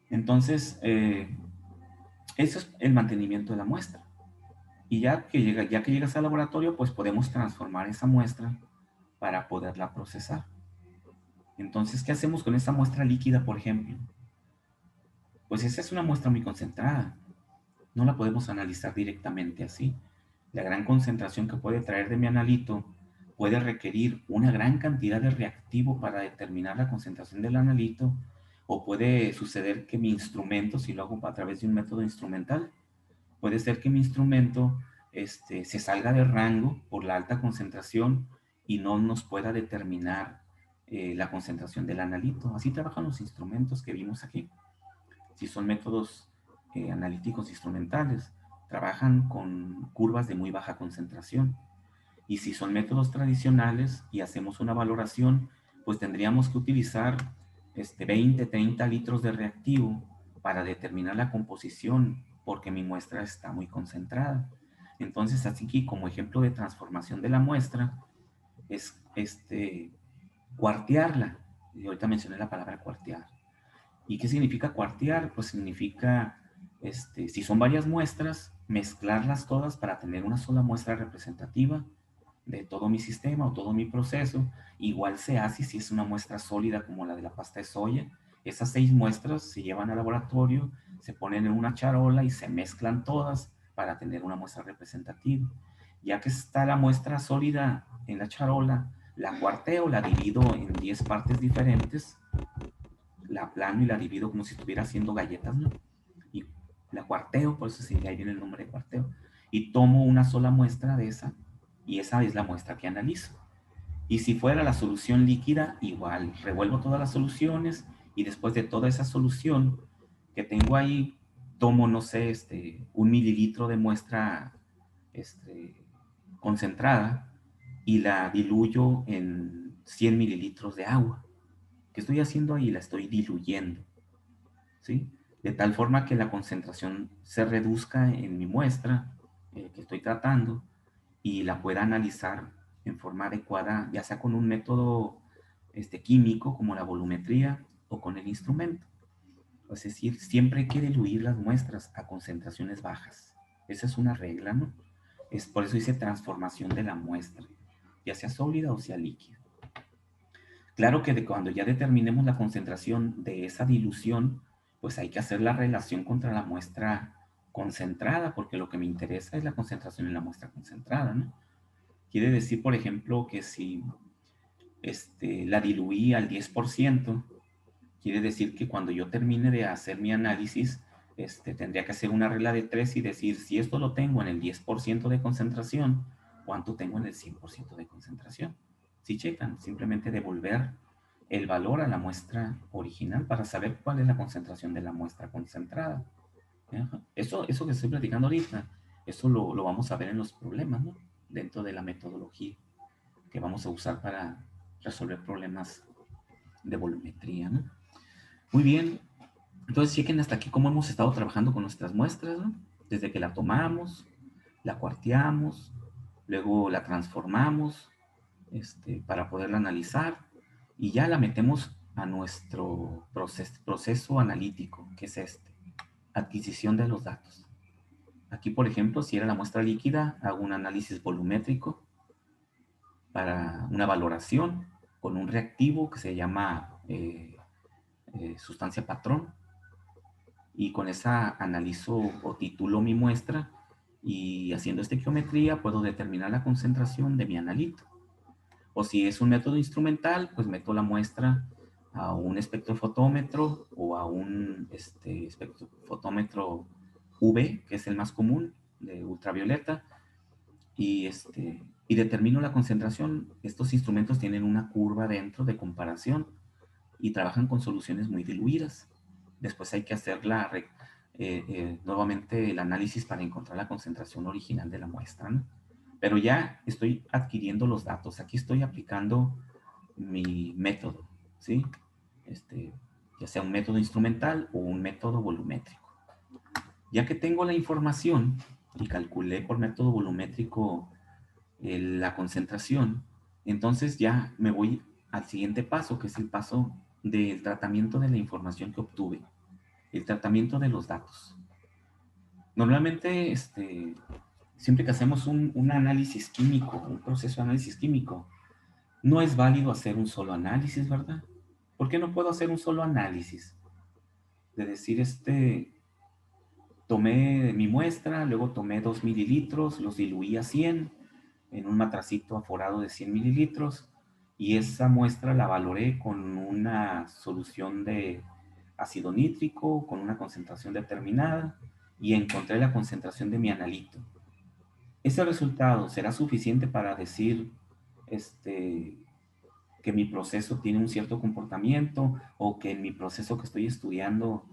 Entonces, eso es el mantenimiento de la muestra. Y ya que llegas al laboratorio, pues podemos transformar esa muestra para poderla procesar. Entonces, ¿qué hacemos con esa muestra líquida, por ejemplo? Pues esa es una muestra muy concentrada. No la podemos analizar directamente así. La gran concentración que puede traer de mi analito puede requerir una gran cantidad de reactivo para determinar la concentración del analito, o puede suceder que mi instrumento, si lo hago a través de un método instrumental, puede ser que mi instrumento se salga de rango por la alta concentración y no nos pueda determinar la concentración del analito. Así trabajan los instrumentos que vimos aquí. Si son métodos analíticos instrumentales, trabajan con curvas de muy baja concentración. Y si son métodos tradicionales y hacemos una valoración, pues tendríamos que utilizar 20, 30 litros de reactivo para determinar la composición, porque mi muestra está muy concentrada. Entonces, así que como ejemplo de transformación de la muestra, es cuartearla. Y ahorita mencioné la palabra cuartear. ¿Y qué significa cuartear? Pues significa, si son varias muestras, mezclarlas todas para tener una sola muestra representativa de todo mi sistema o todo mi proceso. Igual se hace si es una muestra sólida como la de la pasta de soya. Esas 6 muestras se llevan al laboratorio, se ponen en una charola y se mezclan todas para tener una muestra representativa. Ya que está la muestra sólida en la charola, la cuarteo, la divido en 10 partes diferentes, la aplano y la divido como si estuviera haciendo galletas, ¿no? Y la cuarteo, por eso ahí viene el nombre de cuarteo. Y tomo una sola muestra de esa, y esa es la muestra que analizo. Y si fuera la solución líquida, igual, revuelvo todas las soluciones, y después de toda esa solución que tengo ahí, tomo, no sé, 1 mililitro de muestra concentrada, y la diluyo en 100 mililitros de agua. ¿Qué estoy haciendo ahí? La estoy diluyendo, ¿sí? De tal forma que la concentración se reduzca en mi muestra que estoy tratando y la pueda analizar en forma adecuada, ya sea con un método químico como la volumetría o con el instrumento. Es decir, siempre hay que diluir las muestras a concentraciones bajas. Esa es una regla, ¿no? Es por eso dice transformación de la muestra, ya sea sólida o sea líquida. Claro que cuando ya determinemos la concentración de esa dilución, pues hay que hacer la relación contra la muestra concentrada, porque lo que me interesa es la concentración en la muestra concentrada, ¿no? Quiere decir, por ejemplo, que si la diluí al 10%, quiere decir que cuando yo termine de hacer mi análisis, tendría que hacer una regla de 3 y decir, si esto lo tengo en el 10% de concentración, ¿cuánto tengo en el 100% de concentración? Si checan, simplemente devolver el valor a la muestra original para saber cuál es la concentración de la muestra concentrada. Eso que estoy platicando ahorita, eso lo vamos a ver en los problemas, ¿no? Dentro de la metodología que vamos a usar para resolver problemas de volumetría, ¿no? Muy bien. Entonces, chequen hasta aquí cómo hemos estado trabajando con nuestras muestras, ¿no? Desde que la tomamos, la cuarteamos, luego la transformamos, para poderla analizar y ya la metemos a nuestro proceso analítico, que es adquisición de los datos. Aquí, por ejemplo, si era la muestra líquida, hago un análisis volumétrico para una valoración con un reactivo que se llama sustancia patrón, y con esa analizo o titulo mi muestra, y haciendo estequiometría puedo determinar la concentración de mi analito. O si es un método instrumental, pues meto la muestra a un espectrofotómetro o a un espectrofotómetro UV, que es el más común, de ultravioleta, y determino la concentración. Estos instrumentos tienen una curva dentro de comparación y trabajan con soluciones muy diluidas. Después hay que hacer nuevamente el análisis para encontrar la concentración original de la muestra, ¿no? Pero ya estoy adquiriendo los datos. Aquí estoy aplicando mi método, ¿sí? Ya sea un método instrumental o un método volumétrico. Ya que tengo la información y calculé por método volumétrico la concentración, entonces ya me voy al siguiente paso, que es el paso del tratamiento de la información que obtuve, el tratamiento de los datos. Normalmente, siempre que hacemos un análisis químico, un proceso de análisis químico, no es válido hacer un solo análisis, ¿verdad? ¿Por qué no puedo hacer un solo análisis? De decir, tomé mi muestra, luego tomé 2 mililitros, los diluí a 100 en un matracito aforado de 100 mililitros, y esa muestra la valoré con una solución de ácido nítrico, con una concentración determinada, y encontré la concentración de mi analito. ¿Ese resultado será suficiente para decir que mi proceso tiene un cierto comportamiento, o que en mi proceso que estoy estudiando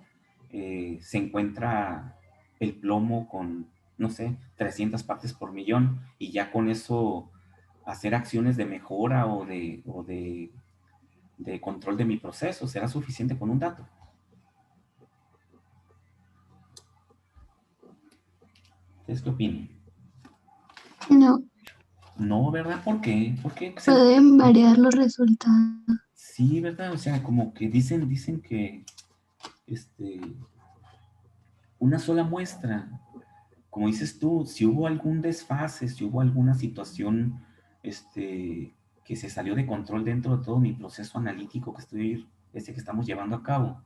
se encuentra el plomo con, no sé, 300 partes por millón, y ya con eso hacer acciones de mejora o de control de mi proceso? ¿Será suficiente con un dato? ¿Ustedes qué opinan? No, No, ¿verdad? ¿Por qué? ¿Por qué? pueden variar los resultados. Sí, ¿verdad? O sea, como que dicen que una sola muestra, como dices tú, si hubo algún desfase, si hubo alguna situación que se salió de control dentro de todo mi proceso analítico que estamos llevando a cabo,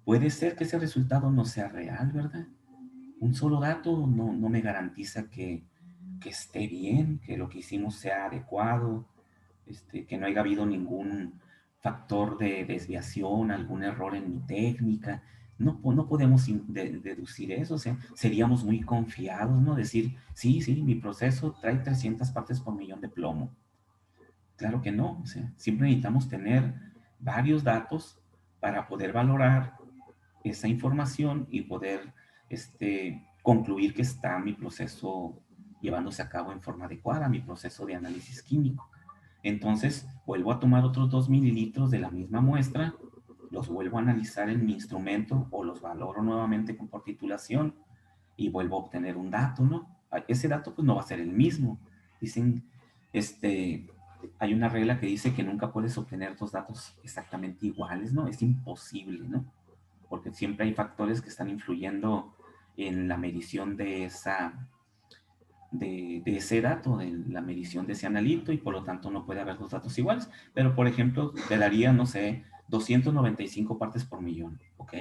puede ser que ese resultado no sea real, ¿verdad? Un solo dato no me garantiza que esté bien, que lo que hicimos sea adecuado, que no haya habido ningún factor de desviación, algún error en mi técnica. No podemos deducir eso, o sea, seríamos muy confiados, ¿no? Decir, sí, mi proceso trae 300 partes por millón de plomo. Claro que no, o sea, siempre necesitamos tener varios datos para poder valorar esa información y poder concluir que está mi proceso llevándose a cabo en forma adecuada, mi proceso de análisis químico. Entonces, vuelvo a tomar otros 2 mililitros de la misma muestra, los vuelvo a analizar en mi instrumento o los valoro nuevamente por titulación y vuelvo a obtener un dato, ¿no? Ese dato pues no va a ser el mismo. Dicen, hay una regla que dice que nunca puedes obtener dos datos exactamente iguales, ¿no? Es imposible, ¿no? Porque siempre hay factores que están influyendo en la medición de ese dato, de la medición de ese analito, y por lo tanto no puede haber dos datos iguales. Pero, por ejemplo, te daría, no sé, 295 partes por millón, ¿ok?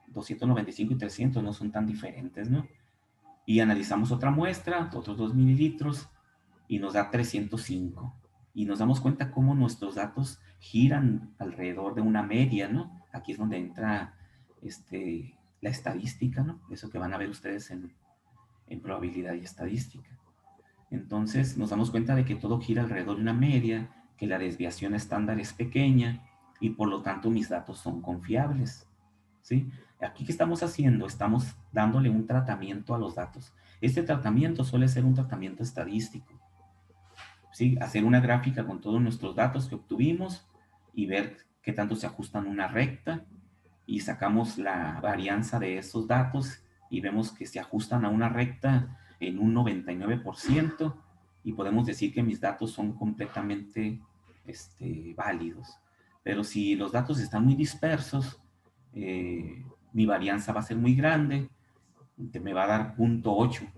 295 y 300 no son tan diferentes, ¿no? Y analizamos otra muestra, otros 2 mililitros, y nos da 305. Y nos damos cuenta cómo nuestros datos giran alrededor de una media, ¿no? Aquí es donde entra la estadística, ¿no? Eso que van a ver ustedes en probabilidad y estadística. Entonces nos damos cuenta de que todo gira alrededor de una media, que la desviación estándar es pequeña y por lo tanto mis datos son confiables, ¿sí? Aquí, ¿qué estamos haciendo? Estamos dándole un tratamiento a los datos. Este tratamiento suele ser un tratamiento estadístico, ¿sí? Hacer una gráfica con todos nuestros datos que obtuvimos y ver qué tanto se ajustan a una recta, y sacamos la varianza de esos datos y vemos que se ajustan a una recta en un 99%, y podemos decir que mis datos son completamente válidos. Pero si los datos están muy dispersos, mi varianza va a ser muy grande, me va a dar 0.8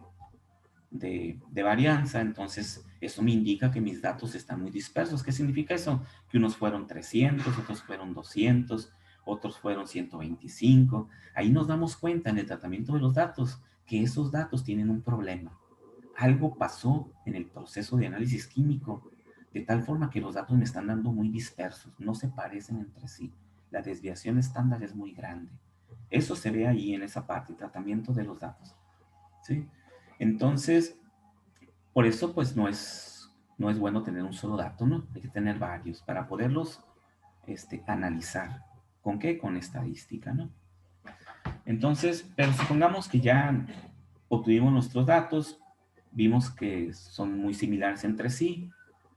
de varianza, entonces eso me indica que mis datos están muy dispersos. ¿Qué significa eso? Que unos fueron 300, otros fueron 200, otros fueron 125. Ahí nos damos cuenta en el tratamiento de los datos que esos datos tienen un problema. Algo pasó en el proceso de análisis químico de tal forma que los datos me están dando muy dispersos, no se parecen entre sí. La desviación estándar es muy grande. Eso se ve ahí en esa parte, tratamiento de los datos. ¿Sí? Entonces, por eso pues no es bueno tener un solo dato, ¿no? Hay que tener varios para poderlos analizar. ¿Con qué? Con estadística, ¿no? Entonces, pero supongamos que ya obtuvimos nuestros datos, vimos que son muy similares entre sí,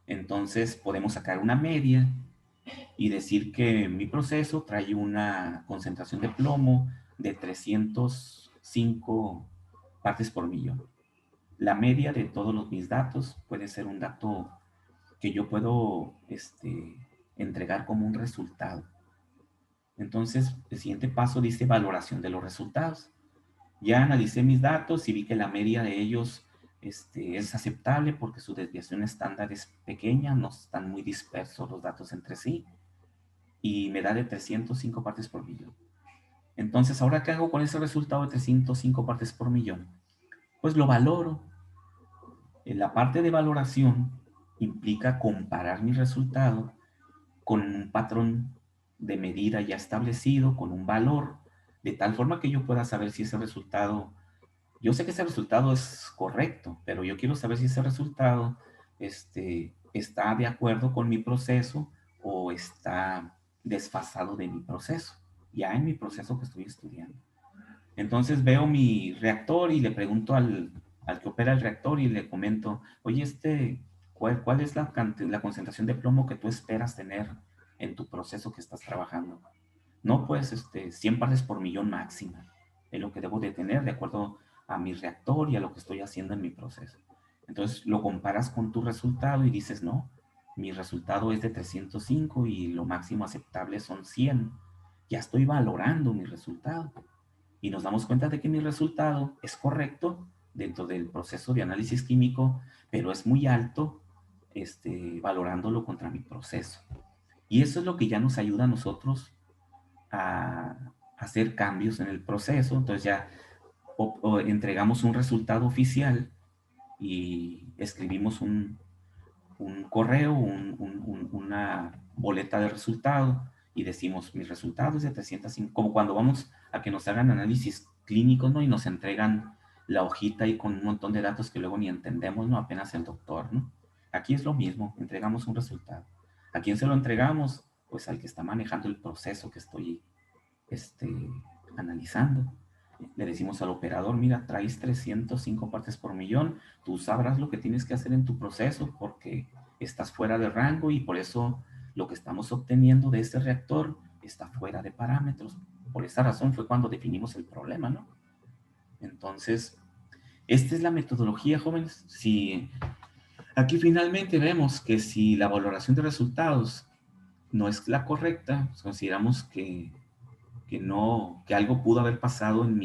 entonces podemos sacar una media y decir que mi proceso trae una concentración de plomo de 305 partes por millón. La media de todos mis datos puede ser un dato que yo puedo entregar como un resultado. Entonces, el siguiente paso dice valoración de los resultados. Ya analicé mis datos y vi que la media de ellos es aceptable porque su desviación estándar es pequeña, no están muy dispersos los datos entre sí, y me da de 305 partes por millón. Entonces, ¿ahora qué hago con ese resultado de 305 partes por millón? Pues lo valoro. En la parte de valoración implica comparar mi resultado con un patrón de medida ya establecido, con un valor, de tal forma que yo pueda saber si ese resultado, yo sé que ese resultado es correcto, pero yo quiero saber si ese resultado está de acuerdo con mi proceso o está desfasado de mi proceso, ya en mi proceso que estoy estudiando. Entonces veo mi reactor y le pregunto al que opera el reactor y le comento, oye, ¿cuál es la concentración de plomo que tú esperas tener en tu proceso que estás trabajando? No, pues 100 partes por millón máxima es lo que debo de tener de acuerdo a mi reactor y a lo que estoy haciendo en mi proceso. Entonces lo comparas con tu resultado y dices, no, mi resultado es de 305 y lo máximo aceptable son 100. Ya estoy valorando mi resultado. Y nos damos cuenta de que mi resultado es correcto dentro del proceso de análisis químico, pero es muy alto valorándolo contra mi proceso. Y eso es lo que ya nos ayuda a nosotros a hacer cambios en el proceso. Entonces ya entregamos un resultado oficial y escribimos un correo, una boleta de resultado y decimos, mis resultados de 305, como cuando vamos a que nos hagan análisis clínicos, ¿no? Y nos entregan la hojita ahí con un montón de datos que luego ni entendemos, ¿no? Apenas el doctor, ¿no? Aquí es lo mismo, entregamos un resultado. ¿A quién se lo entregamos? Pues al que está manejando el proceso que estoy analizando. Le decimos al operador, mira, traes 305 partes por millón, tú sabrás lo que tienes que hacer en tu proceso porque estás fuera de rango y por eso lo que estamos obteniendo de este reactor está fuera de parámetros. Por esa razón fue cuando definimos el problema, ¿no? Entonces, esta es la metodología, jóvenes. Si aquí finalmente vemos que si la valoración de resultados no es la correcta, pues consideramos que algo pudo haber pasado en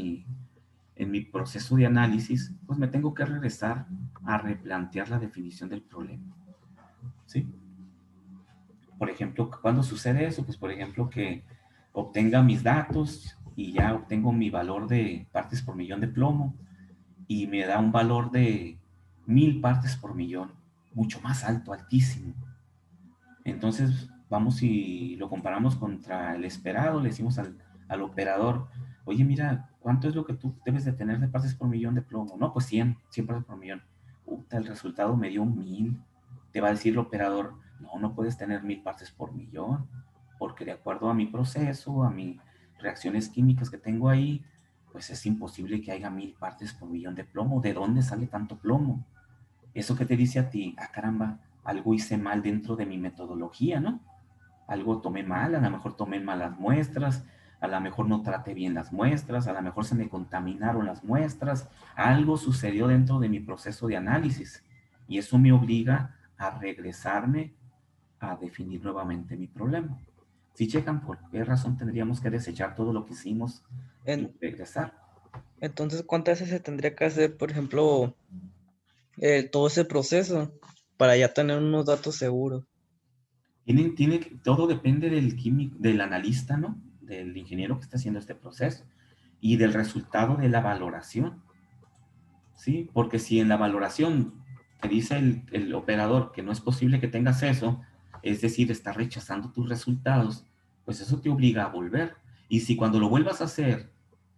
mi proceso de análisis, pues me tengo que regresar a replantear la definición del problema. ¿Sí? Por ejemplo, ¿cuándo sucede eso? Pues por ejemplo que obtenga mis datos y ya obtengo mi valor de partes por millón de plomo y me da un valor de 1000 partes por millón, mucho más alto, altísimo. Entonces vamos y lo comparamos contra el esperado, le decimos al operador, oye, mira, ¿cuánto es lo que tú debes de tener de partes por millón de plomo? No, pues 100 partes por millón. El resultado me dio 1000. Te va a decir el operador, no puedes tener 1000 partes por millón, porque de acuerdo a mi proceso, a mis reacciones químicas que tengo ahí, pues es imposible que haya 1000 partes por millón de plomo. ¿De dónde sale tanto plomo? Eso que te dice a ti, caramba, algo hice mal dentro de mi metodología, ¿no? Algo tomé mal, a lo mejor tomé malas muestras, a lo mejor no traté bien las muestras, a lo mejor se me contaminaron las muestras, algo sucedió dentro de mi proceso de análisis Y eso me obliga a regresarme a definir nuevamente mi problema. Si checan, ¿por qué razón tendríamos que desechar todo lo que hicimos y regresar? Entonces, ¿cuántas veces se tendría que hacer, por ejemplo, todo ese proceso para ya tener unos datos seguros? Todo depende del químico, del analista, ¿no? Del ingeniero que está haciendo este proceso y del resultado de la valoración, ¿sí? Porque si en la valoración te dice el operador que no es posible que tengas eso, es decir, está rechazando tus resultados, pues eso te obliga a volver. Y si cuando lo vuelvas a hacer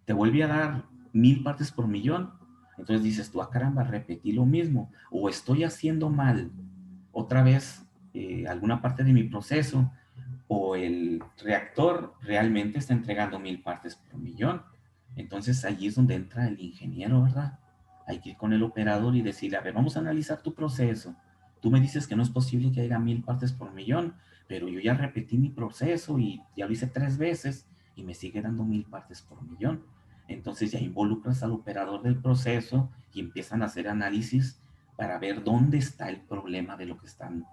te vuelve a dar 1000 partes por millón, entonces dices tú, caramba, repetí lo mismo, o estoy haciendo mal otra vez alguna parte de mi proceso, o el reactor realmente está entregando 1000 partes por millón. Entonces allí es donde entra el ingeniero, ¿verdad? Hay que ir con el operador y decirle, a ver, vamos a analizar tu proceso. Tú me dices que no es posible que haya 1000 partes por millón, pero yo ya repetí mi proceso y ya lo hice 3 veces y me sigue dando 1000 partes por millón. Entonces ya involucras al operador del proceso y empiezan a hacer análisis para ver dónde está el problema de lo que están,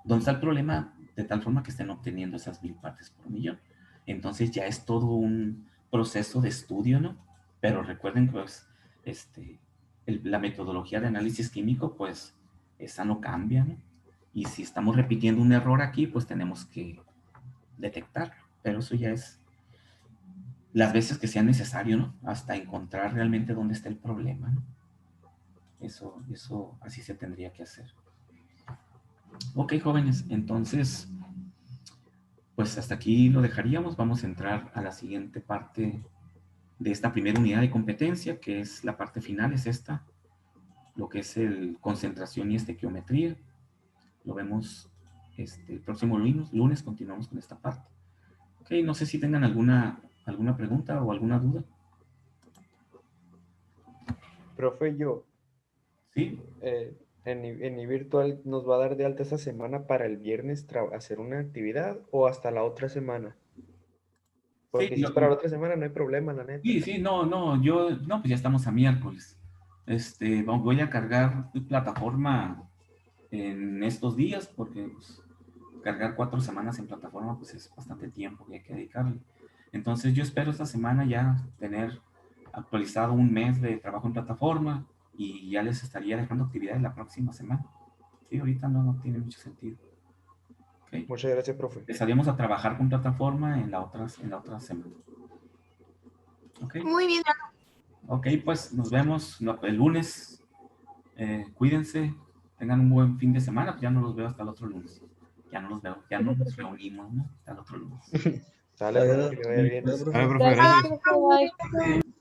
dónde está el problema de tal forma que estén obteniendo esas 1000 partes por millón. Entonces ya es todo un proceso de estudio, ¿no? Pero recuerden que pues, la metodología de análisis químico, pues esa no cambia, ¿no? Y si estamos repitiendo un error aquí, pues tenemos que detectarlo. Pero eso ya es las veces que sea necesario, ¿no? Hasta encontrar realmente dónde está el problema, ¿no? Eso así se tendría que hacer. Ok, jóvenes, entonces, pues hasta aquí lo dejaríamos. Vamos a entrar a la siguiente parte de esta primera unidad de competencia, que es la parte final, es esta, lo que es el concentración y estequiometría. Lo vemos el próximo lunes, continuamos con esta parte. Ok, no sé si tengan alguna pregunta o alguna duda. Profe, ¿Sí? en iVirtual nos va a dar de alta esta semana para el viernes hacer una actividad o hasta la otra semana. Porque si es para la otra semana no hay problema, la neta. Sí, no, pues ya estamos a miércoles. Voy a cargar plataforma en estos días porque pues, cargar 4 semanas en plataforma pues es bastante tiempo que hay que dedicarle. Entonces yo espero esta semana ya tener actualizado un mes de trabajo en plataforma y ya les estaría dejando actividades la próxima semana. Sí, ahorita no tiene mucho sentido. Okay. Muchas gracias, profe. Empezaríamos a trabajar con plataforma en la otra semana. Okay. Muy bien. Ok, pues nos vemos el lunes. Cuídense, tengan un buen fin de semana. Pues ya no los veo hasta el otro lunes. Ya no nos reunimos, ¿no? Hasta el otro lunes. Sale, profe, que le vaya bien. Dale, profe, gracias.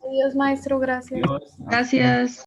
Adiós, maestro, gracias. Adiós. Gracias.